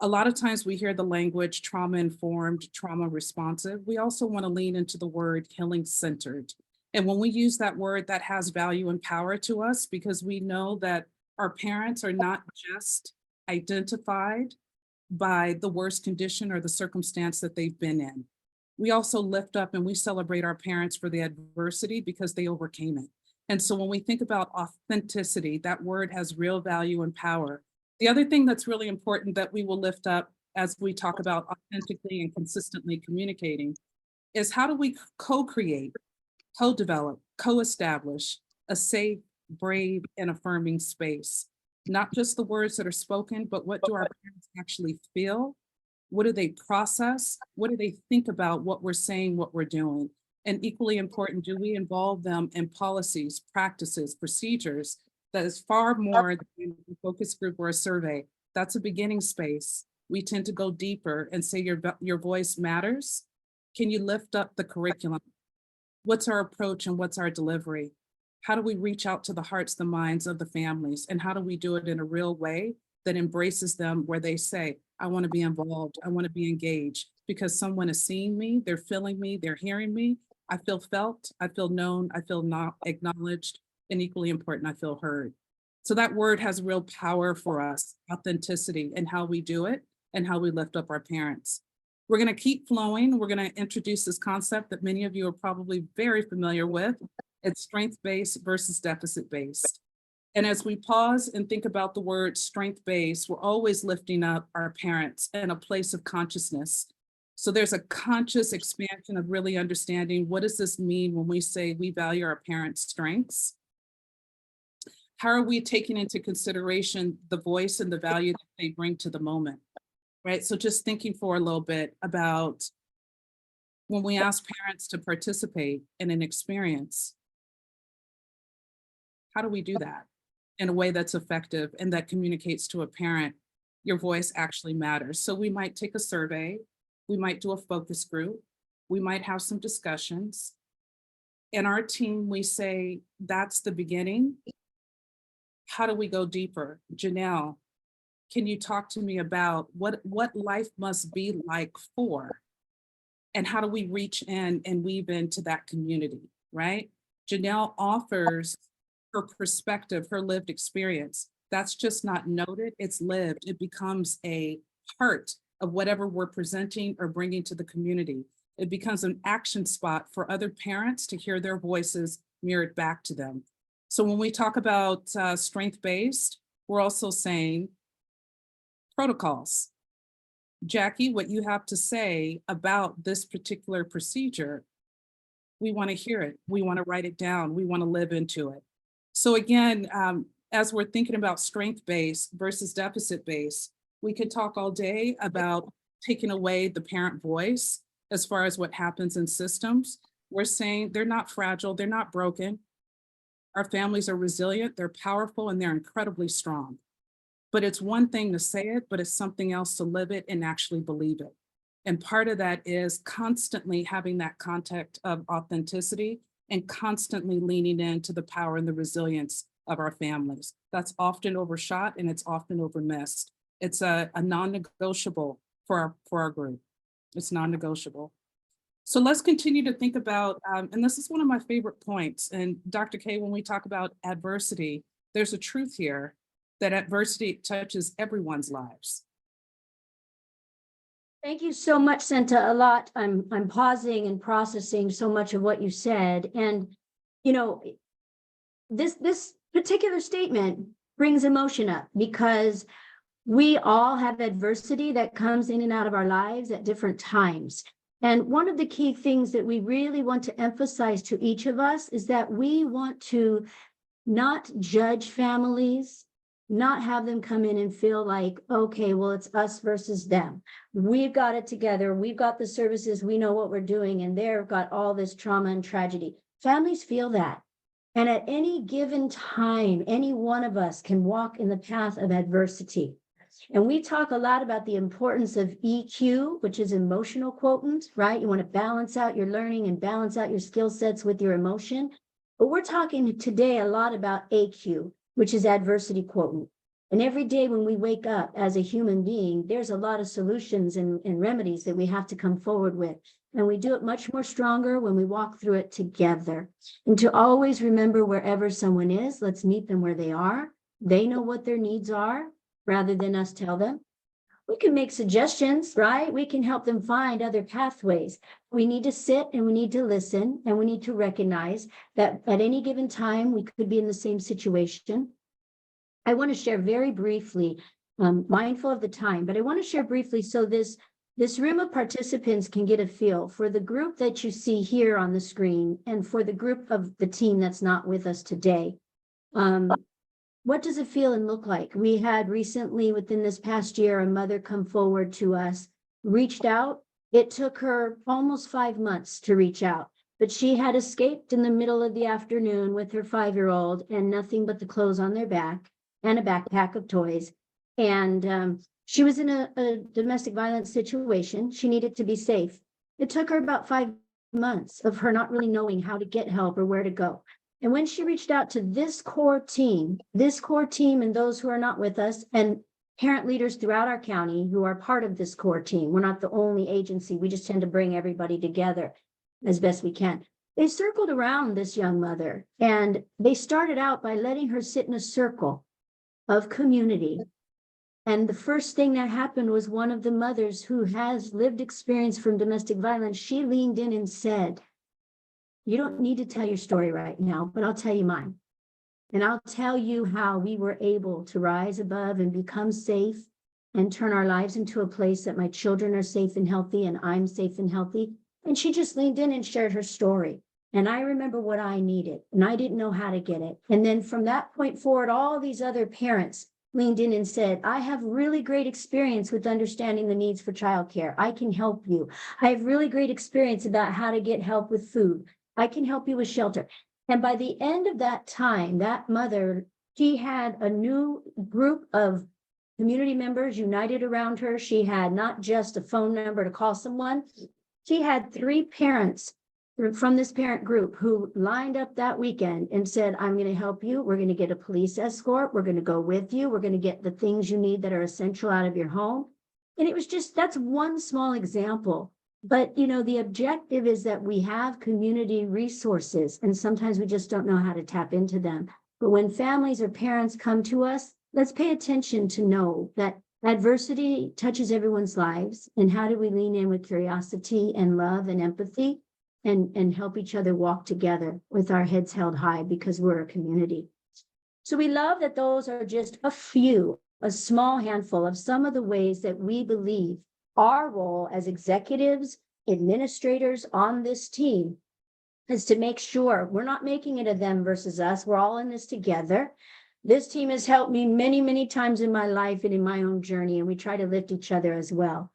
A lot of times we hear the language trauma-informed, trauma-responsive. We also want to lean into the word healing-centered. And when we use that word, that has value and power to us because we know that our parents are not just identified by the worst condition or the circumstance that they've been in. We also lift up and we celebrate our parents for the adversity because they overcame it. And so when we think about authenticity, that word has real value and power. The other thing that's really important that we will lift up as we talk about authentically and consistently communicating is how do we co-create, co-develop, co-establish a safe, brave, and affirming space. Not just the words that are spoken, but what do our parents actually feel? What do they process? What do they think about what we're saying, what we're doing? And equally important, do we involve them in policies, practices, procedures that is far more than a focus group or a survey? That's a beginning space. We tend to go deeper and say your voice matters. Can you lift up the curriculum? What's our approach and what's our delivery? How do we reach out to the hearts, the minds of the families? And how do we do it in a real way that embraces them, where they say, I want to be involved, I want to be engaged, because someone is seeing me, they're feeling me, they're hearing me. I feel felt, I feel known, I feel not acknowledged, and equally important, I feel heard. So that word has real power for us, authenticity, and how we do it and how we lift up our parents. We're going to keep flowing. We're going to introduce this concept that many of you are probably very familiar with. It's strength-based versus deficit-based. And as we pause and think about the word strength-based, we're always lifting up our parents in a place of consciousness. So there's a conscious expansion of really understanding, what does this mean when we say we value our parents' strengths? How are we taking into consideration the voice and the value that they bring to the moment, right? So just thinking for a little bit about when we ask parents to participate in an experience, how do we do that in a way that's effective and that communicates to a parent, your voice actually matters? So we might take a survey, we might do a focus group, we might have some discussions. In our team, we say, that's the beginning. How do we go deeper? Janelle, can you talk to me about what life must be like for? And how do we reach in and weave into that community, right? Janelle offers her perspective, her lived experience. That's just not noted, it's lived. It becomes a part of whatever we're presenting or bringing to the community. It becomes an action spot for other parents to hear their voices mirrored back to them. So when we talk about strength-based, we're also saying protocols. Jackie, what you have to say about this particular procedure, we want to hear it. We want to write it down. We want to live into it. So again, as we're thinking about strength-based versus deficit-based, we could talk all day about taking away the parent voice as far as what happens in systems. We're saying they're not fragile, they're not broken. Our families are resilient, they're powerful, and they're incredibly strong. But it's one thing to say it, but it's something else to live it and actually believe it. And part of that is constantly having that contact of authenticity and constantly leaning into the power and the resilience of our families. That's often overshot and it's often overmissed. It's a non-negotiable for our group. It's non-negotiable. So let's continue to think about, and this is one of my favorite points. And Dr. K, when we talk about adversity, there's a truth here that adversity touches everyone's lives. Thank you so much, Senta. A lot. I'm pausing and processing so much of what you said. And, you know, this particular statement brings emotion up because we all have adversity that comes in and out of our lives at different times. And one of the key things that we really want to emphasize to each of us is that we want to not judge families, not have them come in and feel like, okay, well, it's us versus them. We've got it together. We've got the services. We know what we're doing. And they've got all this trauma and tragedy. Families feel that. And at any given time, any one of us can walk in the path of adversity. And we talk a lot about the importance of EQ, which is emotional quotient, right? You want to balance out your learning and balance out your skill sets with your emotion. But we're talking today a lot about AQ, which is adversity quotient. And every day when we wake up as a human being, there's a lot of solutions and remedies that we have to come forward with. And we do it much more stronger when we walk through it together. And to always remember, wherever someone is, let's meet them where they are. They know what their needs are rather than us tell them. We can make suggestions, right? We can help them find other pathways. We need to sit and we need to listen and we need to recognize that at any given time, we could be in the same situation. I want to share very briefly, mindful of the time, but I want to share briefly so this room of participants can get a feel for the group that you see here on the screen and for the group of the team that's not with us today. what does it feel and look like? We had recently, within this past year, a mother come forward to us, reached out. It took her almost 5 months to reach out, but she had escaped in the middle of the afternoon with her 5-year-old and nothing but the clothes on their back and a backpack of toys. And she was in a domestic violence situation. She needed to be safe. It took her about 5 months of her not really knowing how to get help or where to go. And when she reached out to this core team and those who are not with us, and parent leaders throughout our county who are part of this core team, we're not the only agency, we just tend to bring everybody together as best we can. They circled around this young mother, and they started out by letting her sit in a circle of community. And the first thing that happened was one of the mothers who has lived experience from domestic violence, she leaned in and said, "You don't need to tell your story right now, but I'll tell you mine. And I'll tell you how we were able to rise above and become safe and turn our lives into a place that my children are safe and healthy and I'm safe and healthy." And she just leaned in and shared her story. And I remember what I needed, and I didn't know how to get it. And then from that point forward, all these other parents leaned in and said, "I have really great experience with understanding the needs for childcare. I can help you. I have really great experience about how to get help with food. I can help you with shelter." And by the end of that time, that mother, she had a new group of community members united around her. She had not just a phone number to call someone. She had 3 parents from this parent group who lined up that weekend and said, "I'm going to help you. We're going to get a police escort. We're going to go with you. We're going to get the things you need that are essential out of your home." And it was just, that's one small example. But, you know, the objective is that we have community resources, and sometimes we just don't know how to tap into them. But when families or parents come to us, let's pay attention to know that adversity touches everyone's lives. And how do we lean in with curiosity and love and empathy and help each other walk together with our heads held high, because we're a community. So we love that those are just a small handful of some of the ways that we believe our role as executives, administrators on this team is to make sure we're not making it a them versus us. We're all in this together. This team has helped me many, many times in my life and in my own journey, and we try to lift each other as well.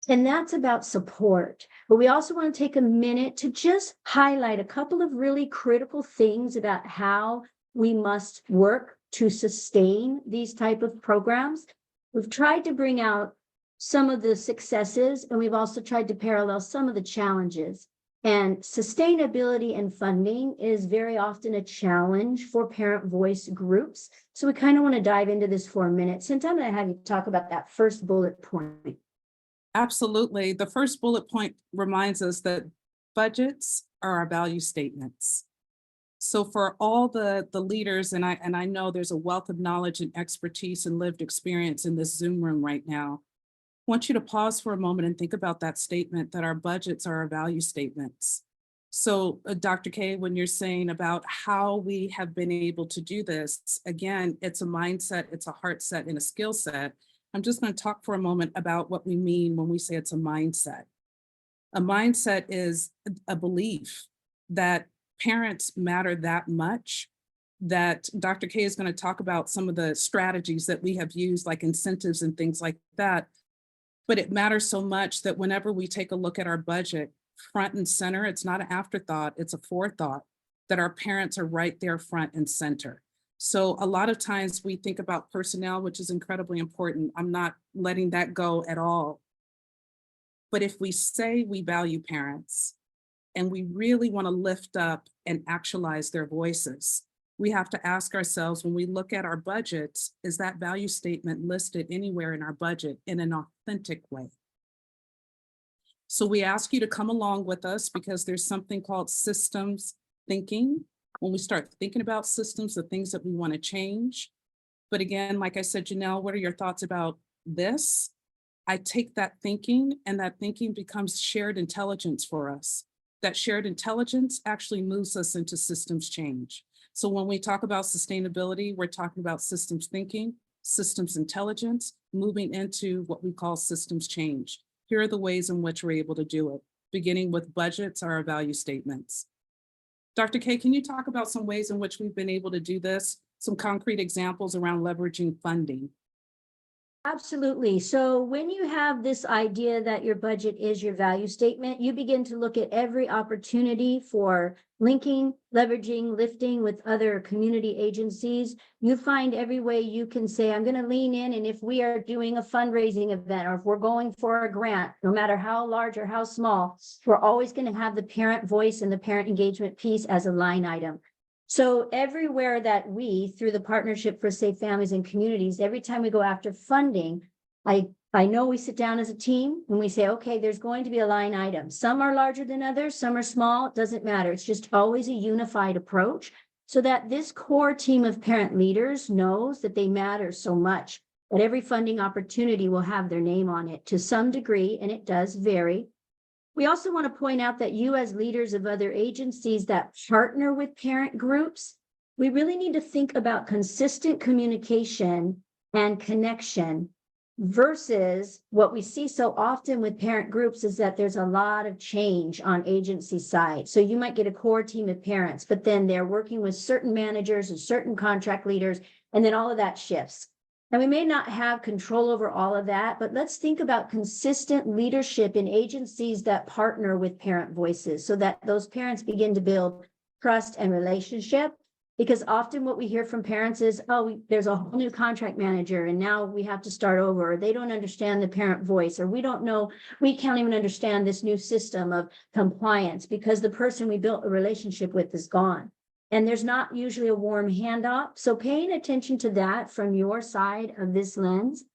And that's about support. But we also want to take a minute to just highlight a couple of really critical things about how we must work to sustain these type of programs. We've tried to bring out some of the successes, and we've also tried to parallel some of the challenges. And sustainability and funding is very often a challenge for parent voice groups. So we kind of want to dive into this for a minute. Since I'm going to have you talk about that first bullet point. Absolutely. The first bullet point reminds us that budgets are our value statements. So for all the leaders, and I know there's a wealth of knowledge and expertise and lived experience in this Zoom room right now, I want you to pause for a moment and think about that statement, that our budgets are our value statements. So Dr. K, when you're saying about how we have been able to do this, again, it's a mindset, it's a heart set, and a skill set. I'm just going to talk for a moment about what we mean when we say it's a mindset. A mindset is a belief that parents matter that much, that Dr. K is going to talk about some of the strategies that we have used, like incentives and things like that. But it matters so much that whenever we take a look at our budget, front and center, it's not an afterthought, it's a forethought, that our parents are right there front and center. So a lot of times we think about personnel, which is incredibly important. I'm not letting that go at all. But if we say we value parents and we really want to lift up and actualize their voices, we have to ask ourselves, when we look at our budgets, is that value statement listed anywhere in our budget in an authentic way? So we ask you to come along with us, because there's something called systems thinking. When we start thinking about systems, the things that we want to change. But again, like I said, Janelle, what are your thoughts about this? I take that thinking, and that thinking becomes shared intelligence for us. That shared intelligence actually moves us into systems change. So when we talk about sustainability, we're talking about systems thinking, systems intelligence, moving into what we call systems change. Here are the ways in which we're able to do it, beginning with budgets are our value statements. Dr. K, can you talk about some ways in which we've been able to do this some concrete examples around leveraging funding. Absolutely. So when you have this idea that your budget is your value statement, you begin to look at every opportunity for linking, leveraging, lifting with other community agencies. You find every way you can say, I'm going to lean in. And if we are doing a fundraising event, or if we're going for a grant, no matter how large or how small, we're always going to have the parent voice and the parent engagement piece as a line item. So everywhere that we, through the Partnership for Safe Families and Communities, every time we go after funding, I know we sit down as a team and we say, okay, there's going to be a line item. Some are larger than others, some are small, it doesn't matter. It's just always a unified approach so that this core team of parent leaders knows that they matter so much, that every funding opportunity will have their name on it to some degree, and it does vary. We also want to point out that you, as leaders of other agencies that partner with parent groups, we really need to think about consistent communication and connection versus what we see so often with parent groups is that there's a lot of change on agency side. So you might get a core team of parents, but then they're working with certain managers and certain contract leaders, and then all of that shifts. And we may not have control over all of that, but let's think about consistent leadership in agencies that partner with parent voices so that those parents begin to build trust and relationship. Because often what we hear from parents is, oh, there's a whole new contract manager and now we have to start over. Or they don't understand the parent voice, or we don't know, we can't even understand this new system of compliance because the person we built a relationship with is gone. And there's not usually a warm handoff. So paying attention to that from your side of this lens.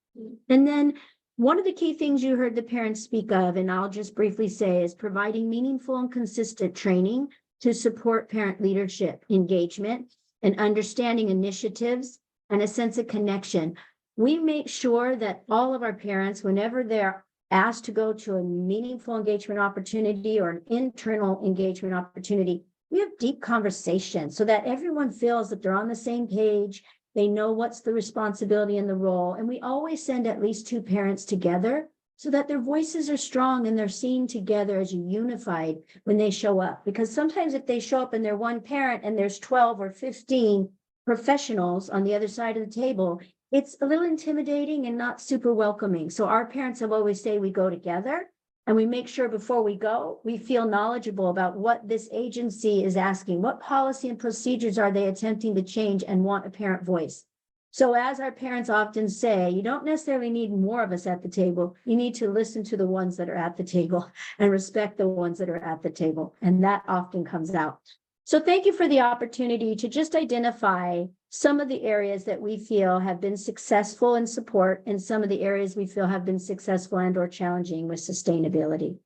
And then one of the key things you heard the parents speak of, and I'll just briefly say, is providing meaningful and consistent training to support parent leadership, engagement, and understanding initiatives and a sense of connection. We make sure that all of our parents, whenever they're asked to go to a meaningful engagement opportunity or an internal engagement opportunity, we have deep conversations so that everyone feels that they're on the same page. They know what's the responsibility and the role. And we always send at least 2 parents together so that their voices are strong and they're seen together as unified when they show up. Because sometimes if they show up and they're one parent and there's 12 or 15 professionals on the other side of the table, it's a little intimidating and not super welcoming. So our parents have always say we go together. And we make sure before we go, we feel knowledgeable about what this agency is asking. What policy and procedures are they attempting to change and want a parent voice? So as our parents often say, you don't necessarily need more of us at the table. You need to listen to the ones that are at the table and respect the ones that are at the table. And that often comes out. So thank you for the opportunity to just identify some of the areas that we feel have been successful in support and some of the areas we feel have been successful and or challenging with sustainability.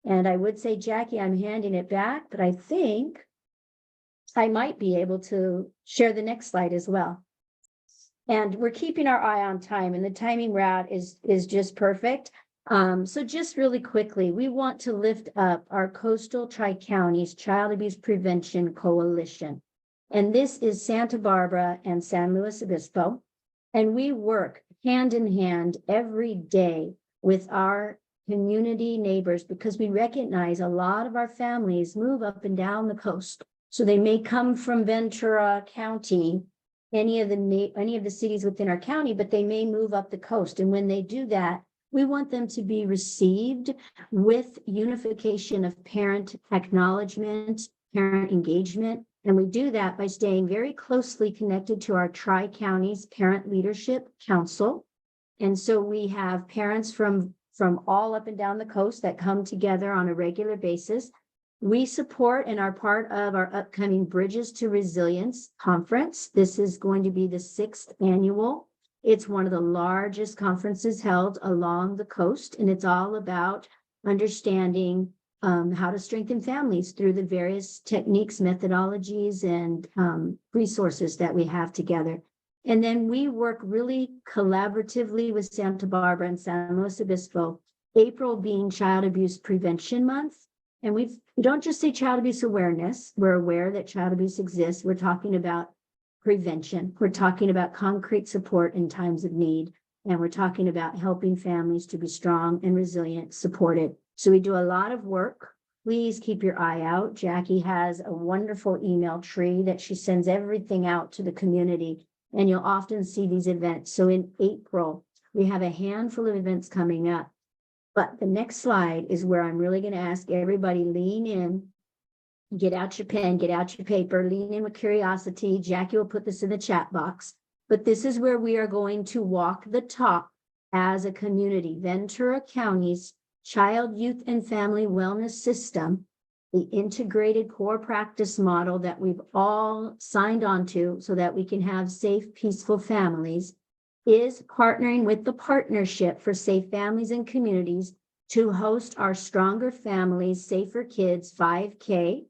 And I would say, Jackie, I'm handing it back, but I think I might be able to share the next slide as well. And we're keeping our eye on time, and the timing route is just perfect. So just really quickly, we want to lift up our Coastal Tri-Counties Child Abuse Prevention Coalition. And this is Santa Barbara and San Luis Obispo. And we work hand in hand every day with our community neighbors because we recognize a lot of our families move up and down the coast. So they may come from Ventura County, any of the cities within our county, but they may move up the coast. And when they do that, we want them to be received with unification of parent acknowledgement, parent engagement. And we do that by staying very closely connected to our Tri-Counties Parent Leadership Council. And so we have parents from all up and down the coast that come together on a regular basis. We support and are part of our upcoming Bridges to Resilience conference. This is going to be the 6th annual. It's one of the largest conferences held along the coast, and it's all about understanding how to strengthen families through the various techniques, methodologies, and resources that we have together. And then we work really collaboratively with Santa Barbara and San Luis Obispo, April being Child Abuse Prevention Month. And we don't just say child abuse awareness. We're aware that child abuse exists. We're talking about prevention. We're talking about concrete support in times of need. And we're talking about helping families to be strong and resilient, supported. So we do a lot of work please keep your eye out. Jackie has a wonderful email tree that she sends everything out to the community, and you'll often see these events. So in April, we have a handful of events coming up. But the next slide is where I'm really going to ask everybody lean in, get out your pen, get out your paper, lean in with curiosity. Jackie will put this in the chat box. But this is where we are going to walk the talk as a community. Ventura County's Child, Youth, and Family Wellness System, the integrated core practice model that we've all signed on to so that we can have safe, peaceful families, is partnering with the Partnership for Safe Families and Communities to host our Stronger Families, Safer Kids 5K.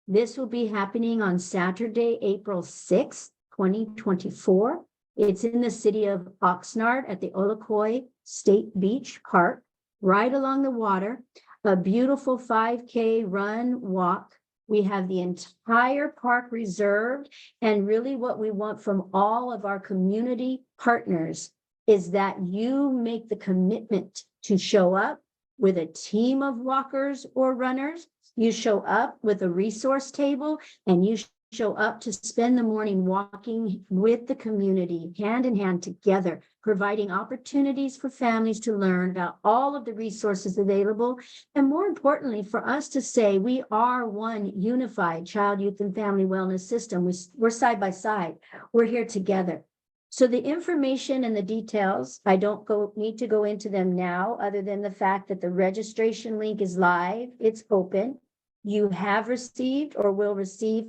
This will be happening on Saturday, April 6th, 2024. It's in the city of Oxnard at the Olikoi State Beach Park, right along the water. A beautiful 5K run, walk. We have the entire park reserved, and really what we want from all of our community partners is that you make the commitment to show up with a team of walkers or runners. You show up with a resource table, and you show up to spend the morning walking with the community, hand in hand together, providing opportunities for families to learn about all of the resources available. And more importantly, for us to say we are one unified child, youth, and family wellness system. We're side by side. We're here together. So the information and the details, I don't need to go into them now, other than the fact that the registration link is live. It's open. You have received or will receive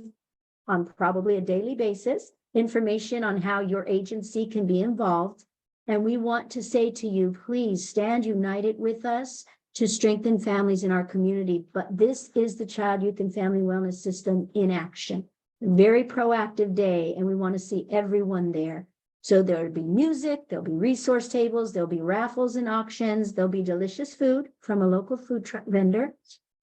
on probably a daily basis information on how your agency can be involved. And we want to say to you, please stand united with us to strengthen families in our community. But this is the Child, Youth, and Family Wellness System in action. A very proactive day, and we want to see everyone there. So there'll be music, there'll be resource tables, there'll be raffles and auctions, there'll be delicious food from a local food truck vendor.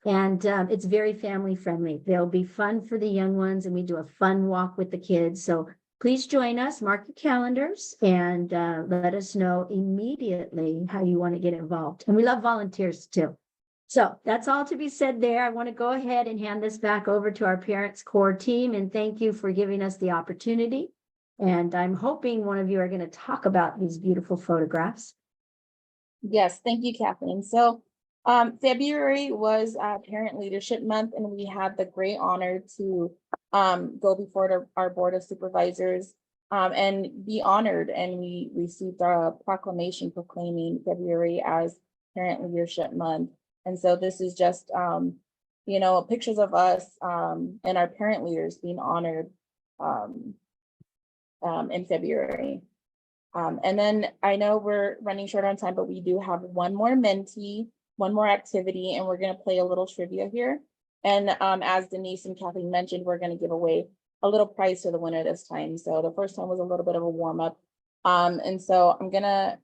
And it's very family friendly. There'll be fun for the young ones, and we do a fun walk with the kids. So please join us, mark your calendars, and let us know immediately how you want to get involved. And we love volunteers too. So that's all to be said there. I want to go ahead and hand this back over to our Parents Core team, and thank you for giving us the opportunity. And I'm hoping one of you are going to talk about these beautiful photographs. Yes, thank you, Kathleen. So February was Parent Leadership Month, and we had the great honor to go before our Board of Supervisors and be honored. And we received a proclamation proclaiming February as Parent Leadership Month. And so this is just, pictures of us and our parent leaders being honored in February. And then I know we're running short on time, but we do have one more mentee, one more activity, and we're going to play a little trivia here. And as Denise and Kathleen mentioned, we're going to give away a little prize to the winner this time. So the first time was a little bit of a warm up. And so I'm going to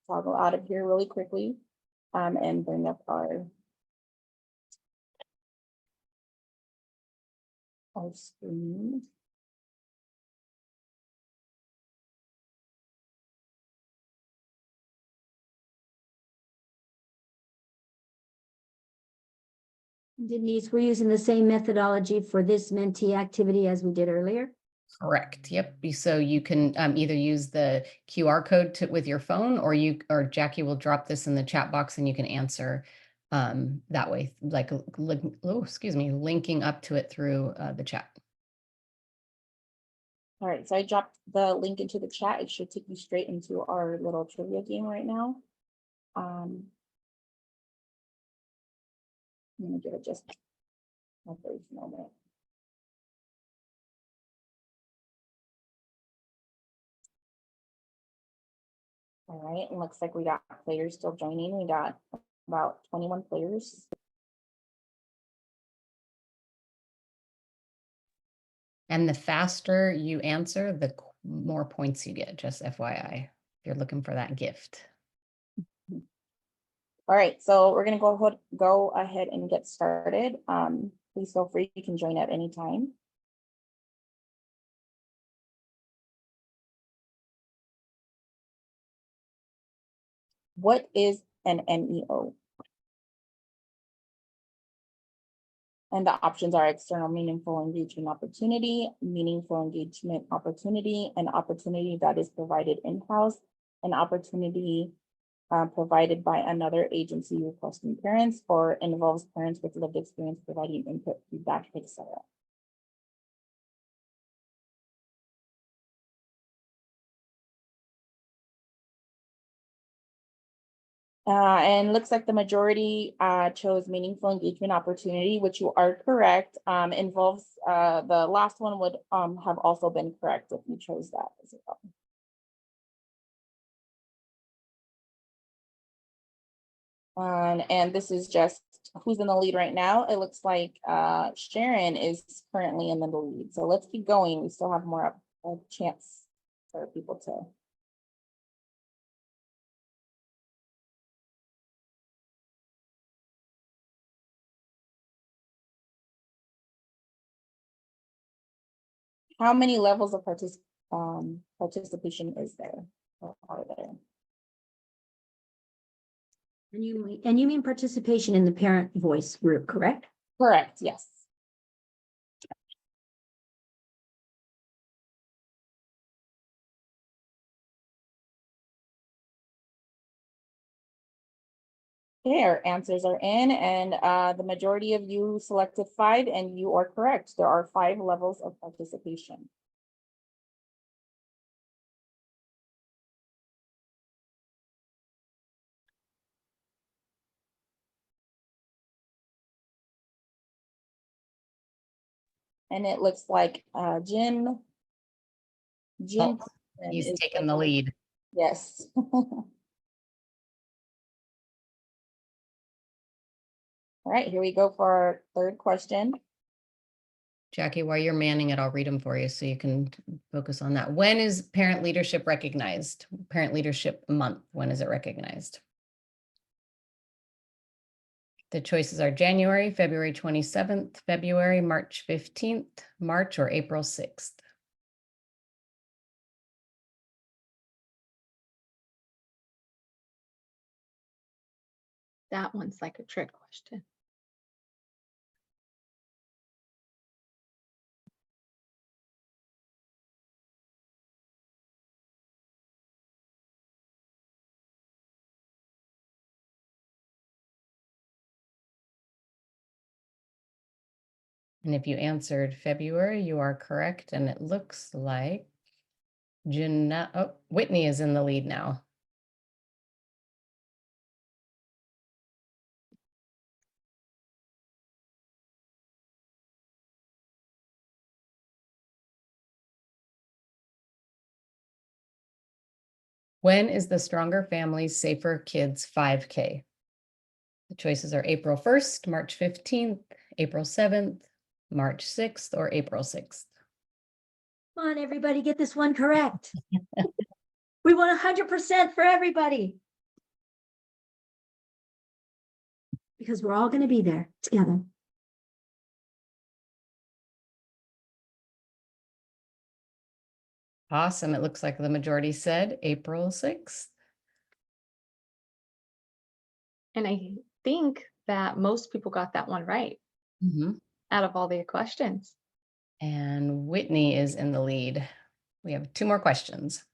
toggle out of here really quickly and bring up our screen. Denise, we're using the same methodology for this mentee activity as we did earlier. Correct. Yep. So you can either use the QR code with your phone, or Jackie will drop this in the chat box and you can answer that way, like, linking up to it through the chat. All right, so I dropped the link into the chat. It should take you straight into our little trivia game right now. I'm gonna give it just a brief moment. All right, and looks like we got players still joining. We got about 21 players. And the faster you answer, the more points you get, just FYI, if you're looking for that gift. All right, so we're gonna go ahead and get started. Please feel free, you can join at any time. What is an NEO? And the options are external meaningful engagement opportunity, meaningful engagement opportunity, an opportunity that is provided in-house, an opportunity provided by another agency requesting parents, or involves parents with lived experience providing input, feedback, etc. And looks like the majority chose meaningful engagement opportunity, which you are correct. Involves the last one would have also been correct if you chose that as well. And this is just who's in the lead right now. It looks like Sharon is currently in the lead. So let's keep going. We still have more a chance for people to. How many levels of participation is there? Or are there? And you mean participation in the parent voice group, correct? Correct, yes. Okay, our answers are in, and the majority of you selected 5, and you are correct. There are 5 levels of participation. And it looks like Jim. Oh, he's is taken the lead. Yes. All right, here we go for our third question. Jackie, while you're manning it, I'll read them for you so you can focus on that. When is parent leadership recognized? Parent Leadership Month, when is it recognized? The choices are January, February 27th, February, March 15th, March, or April 6th. That one's like a trick question. And if you answered February, you are correct. And it looks like Whitney is in the lead now. When is the Stronger Families, Safer Kids 5K? The choices are April 1st, March 15th, April 7th, March 6th, or April 6th. Come on, everybody, get this one correct. We want 100% for everybody. Because we're all going to be there together. Awesome. It looks like the majority said April 6th. And I think that most people got that one right out of all the questions. And Whitney is in the lead. We have 2 more questions.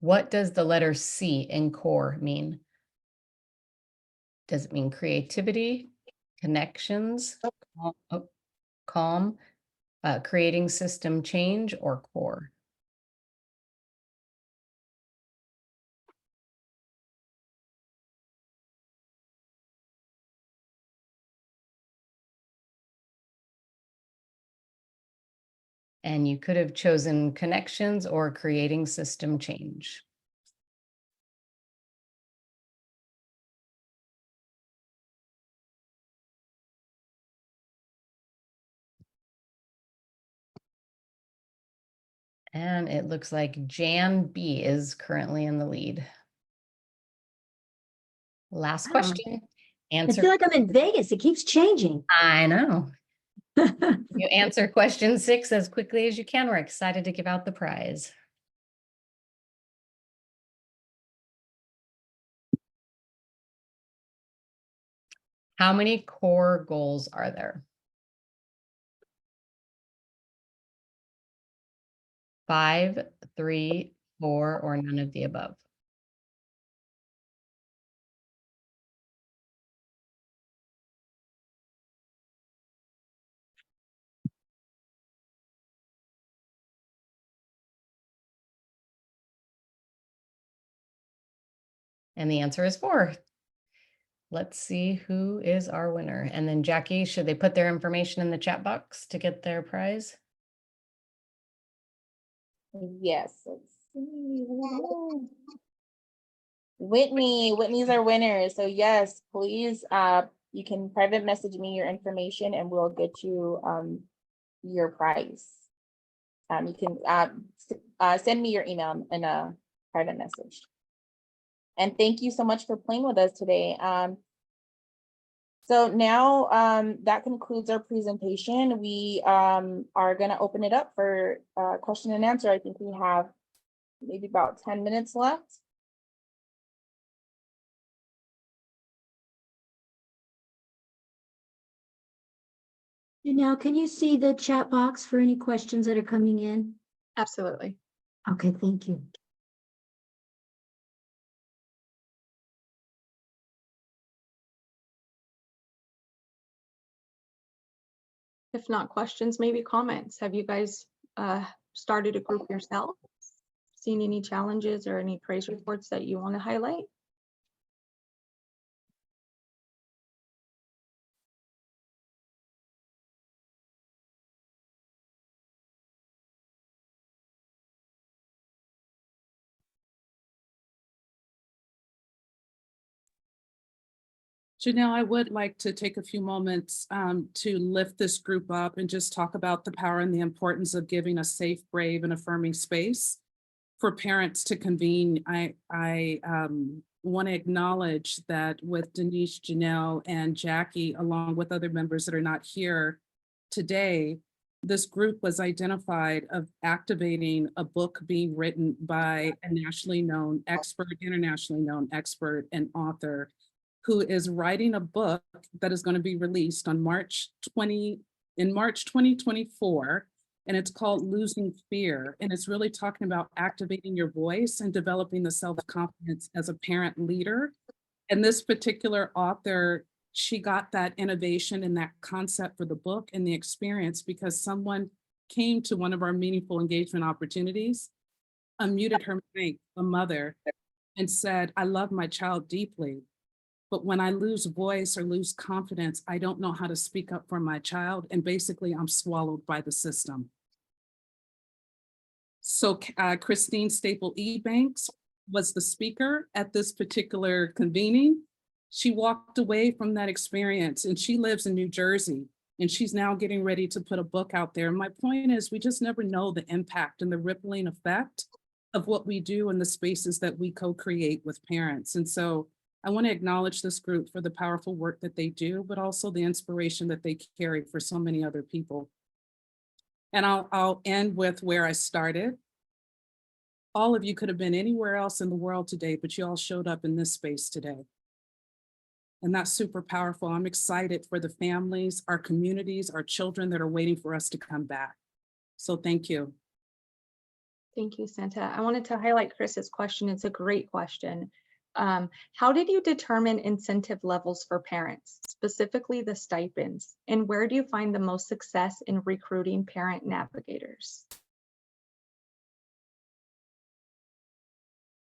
What does the letter C in CORE mean? Does it mean creativity, connections, calm, creating system change, or core? And you could have chosen connections or creating system change. And it looks like Jan B is currently in the lead. Last Wow. question. I Answer. feel like I'm in Vegas. It keeps changing. I know. You answer question 6 as quickly as you can. We're excited to give out the prize. How many core goals are there? 5, 3, 4, or none of the above? And the answer is 4. Let's see who is our winner. And then Jackie, should they put their information in the chat box to get their prize? Yes. Let's see. Whitney's our winner. So yes, please, you can private message me your information and we'll get you your prize. You can send me your email in a private message. And thank you so much for playing with us today. So now that concludes our presentation. We are going to open it up for question and answer. I think we have maybe about 10 minutes left. Now, can you see the chat box for any questions that are coming in? Absolutely. Okay, thank you. If not questions, maybe comments. Have you guys started a group yourself? Seen any challenges or any praise reports that you want to highlight? Janelle, I would like to take a few moments to lift this group up and just talk about the power and the importance of giving a safe, brave, and affirming space for parents to convene. I want to acknowledge that with Denise, Janelle, and Jackie, along with other members that are not here today, this group was identified of activating a book being written by a nationally known expert, internationally known expert and author, who is writing a book that is going to be released on March 2024. And it's called Losing Fear. And it's really talking about activating your voice and developing the self-confidence as a parent leader. And this particular author, she got that innovation and that concept for the book and the experience because someone came to one of our meaningful engagement opportunities, unmuted her mic, a mother, and said, I love my child deeply, but when I lose voice or lose confidence, I don't know how to speak up for my child. And basically I'm swallowed by the system. So Christine Staple Ebanks was the speaker at this particular convening. She walked away from that experience and she lives in New Jersey and she's now getting ready to put a book out there. And my point is we just never know the impact and the rippling effect of what we do in the spaces that we co-create with parents. And so I want to acknowledge this group for the powerful work that they do, but also the inspiration that they carry for so many other people. And I'll end with where I started. All of you could have been anywhere else in the world today, but you all showed up in this space today. And that's super powerful. I'm excited for the families, our communities, our children that are waiting for us to come back. So thank you. Thank you, Santa. I wanted to highlight Chris's question. It's a great question. How did you determine incentive levels for parents, specifically the stipends? And where do you find the most success in recruiting parent navigators?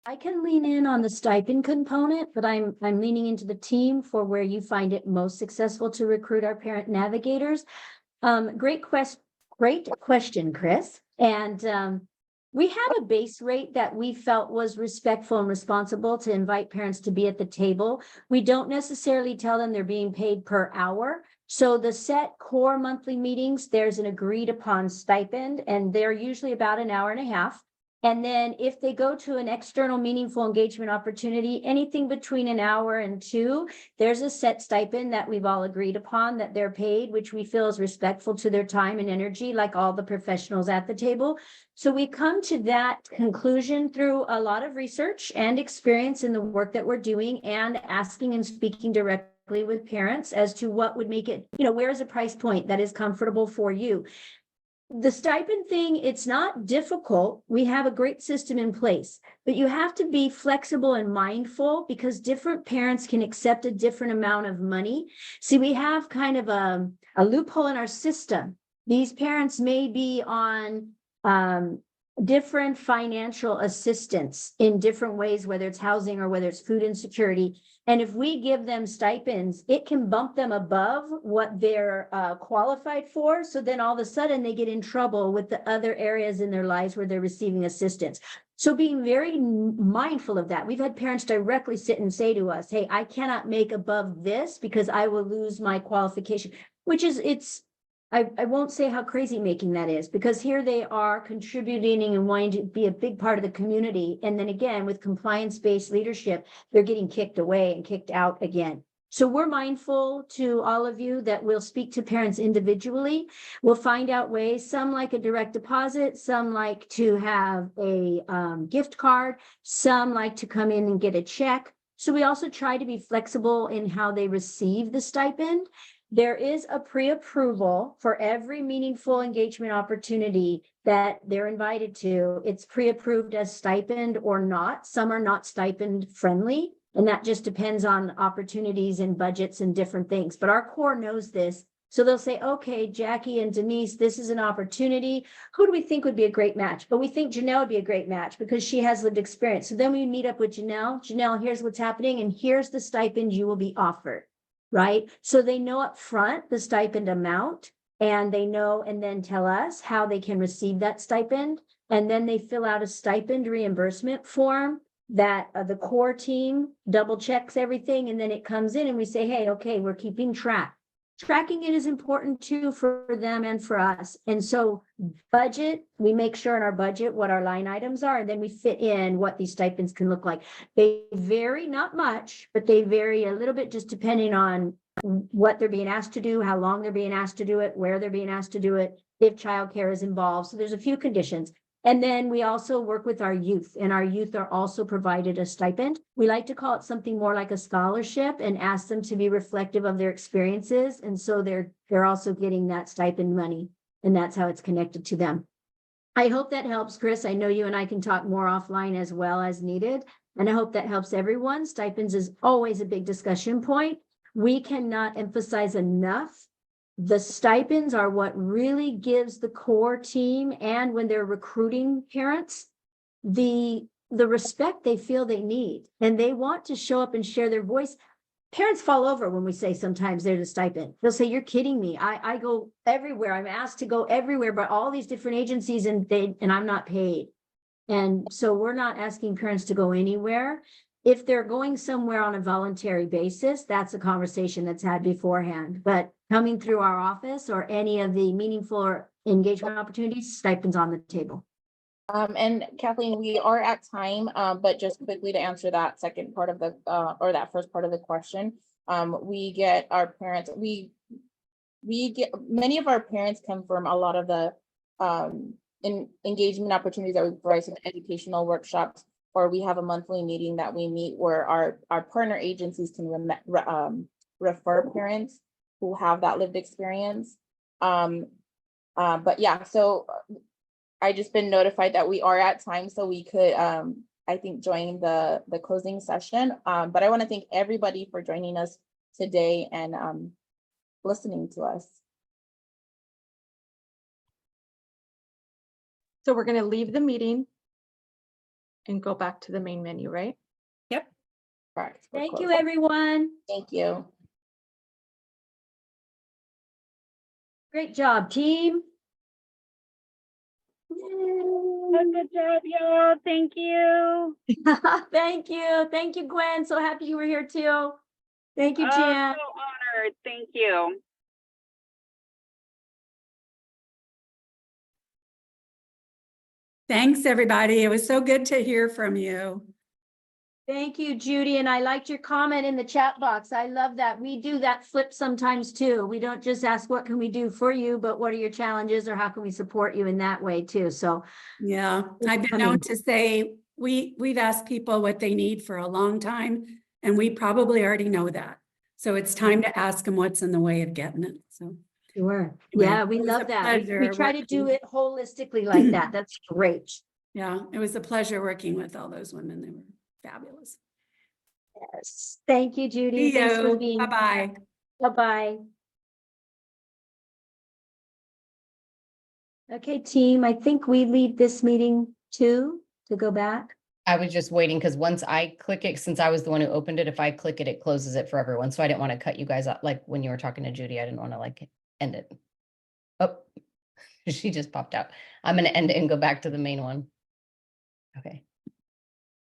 I can lean in on the stipend component, but I'm leaning into the team for where you find it most successful to recruit our parent navigators. Great question, Chris. And we have a base rate that we felt was respectful and responsible to invite parents to be at the table. We don't necessarily tell them they're being paid per hour. So the set core monthly meetings, there's an agreed upon stipend, and they're usually about an hour and a half. And then if they go to an external meaningful engagement opportunity, anything between an hour and 2, there's a set stipend that we've all agreed upon that they're paid, which we feel is respectful to their time and energy, like all the professionals at the table. So we come to that conclusion through a lot of research and experience in the work that we're doing and asking and speaking directly directly with parents as to what would make it, you know, where is a price point that is comfortable for you. The stipend thing, it's not difficult. We have a great system in place, but you have to be flexible and mindful because different parents can accept a different amount of money. See, we have kind of a loophole in our system. These parents may be on different financial assistance in different ways, whether it's housing or whether it's food insecurity. And if we give them stipends, it can bump them above what they're qualified for. So then all of a sudden they get in trouble with the other areas in their lives where they're receiving assistance. So being very mindful of that. We've had parents directly sit and say to us, hey, I cannot make above this because I will lose my qualification, which is, I won't say how crazy making that is, because here they are contributing and wanting to be a big part of the community. And then again, with compliance-based leadership, they're getting kicked away and kicked out again. So we're mindful to all of you that we'll speak to parents individually. We'll find out ways, some like a direct deposit, some like to have a gift card, some like to come in and get a check. So we also try to be flexible in how they receive the stipend. There is a pre-approval for every meaningful engagement opportunity that they're invited to. It's pre-approved as stipend or not. Some are not stipend friendly, and that just depends on opportunities and budgets and different things. But our core knows this. So they'll say, okay, Jackie and Denise, this is an opportunity. Who do we think would be a great match? But we think Janelle would be a great match because she has lived experience. So then we meet up with Janelle. Janelle, here's what's happening, and here's the stipend you will be offered. Right? So they know up front the stipend amount, and they know and then tell us how they can receive that stipend. And then they fill out a stipend reimbursement form that the core team double checks everything. And then it comes in and we say, hey, okay, we're keeping track. Tracking it is important too for them and for us. And so budget, we make sure in our budget what our line items are, and then we fit in what these stipends can look like. They vary, not much, but they vary a little bit just depending on what they're being asked to do, how long they're being asked to do it, where they're being asked to do it, if childcare is involved. So there's a few conditions. And then we also work with our youth, and our youth are also provided a stipend. We like to call it something more like a scholarship and ask them to be reflective of their experiences. And so they're also getting that stipend money, and that's how it's connected to them. I hope that helps, Chris. I know you and I can talk more offline as well as needed. And I hope that helps everyone. Stipends is always a big discussion point. We cannot emphasize enough. The stipends are what really gives the core team, and when they're recruiting parents, the respect they feel they need, and they want to show up and share their voice. Parents fall over when we say sometimes there's a stipend. They'll say, you're kidding me. I go everywhere. I'm asked to go everywhere by all these different agencies, and I'm not paid. And so we're not asking parents to go anywhere. If they're going somewhere on a voluntary basis, that's a conversation that's had beforehand. But coming through our office or any of the meaningful engagement opportunities, stipends on the table. And Kathleen, we are at time, but just quickly to answer that second part of the, or that first part of the question, we get our parents, we get, many of our parents come from a lot of the engagement opportunities that we provide, some educational workshops, or we have a monthly meeting that we meet where our partner agencies can refer parents who have that lived experience. But yeah, so I just been notified that we are at time, so we could, I think, join the closing session. But I want to thank everybody for joining us today and listening to us. So we're going to leave the meeting and go back to the main menu, right? Yep. Correct. Thank you, everyone. Thank you. Great job, team. Good job, y'all. Thank you. Thank you. Thank you, Gwen. So happy you were here too. Thank you, Jan. So honored. Thank you. Thanks, everybody. It was so good to hear from you. Thank you, Judy. And I liked your comment in the chat box. I love that. We do that flip sometimes too. We don't just ask, what can we do for you, but what are your challenges or how can we support you in that way too? So Yeah, I've been known to say we've asked people what they need for a long time, and we probably already know that. So it's time to ask them what's in the way of getting it. So Sure. Anyway, Yeah, we it was a love that. We pleasure try to do working. it holistically like that. That's great. yeah, it was a pleasure working with all those women. They were fabulous. Yes. Thank you, Judy. See Thanks for you. being. Bye-bye. Bye-bye. Okay, team, I think we leave this meeting too, to go back. I was just waiting because once I click it, since I was the one who opened it, if I click it, it closes it for everyone. So I didn't want to cut you guys out. Like when you were talking to Judy, I didn't want to like end it. Oh, she just popped out. I'm going to end it and go back to the main one. Okay.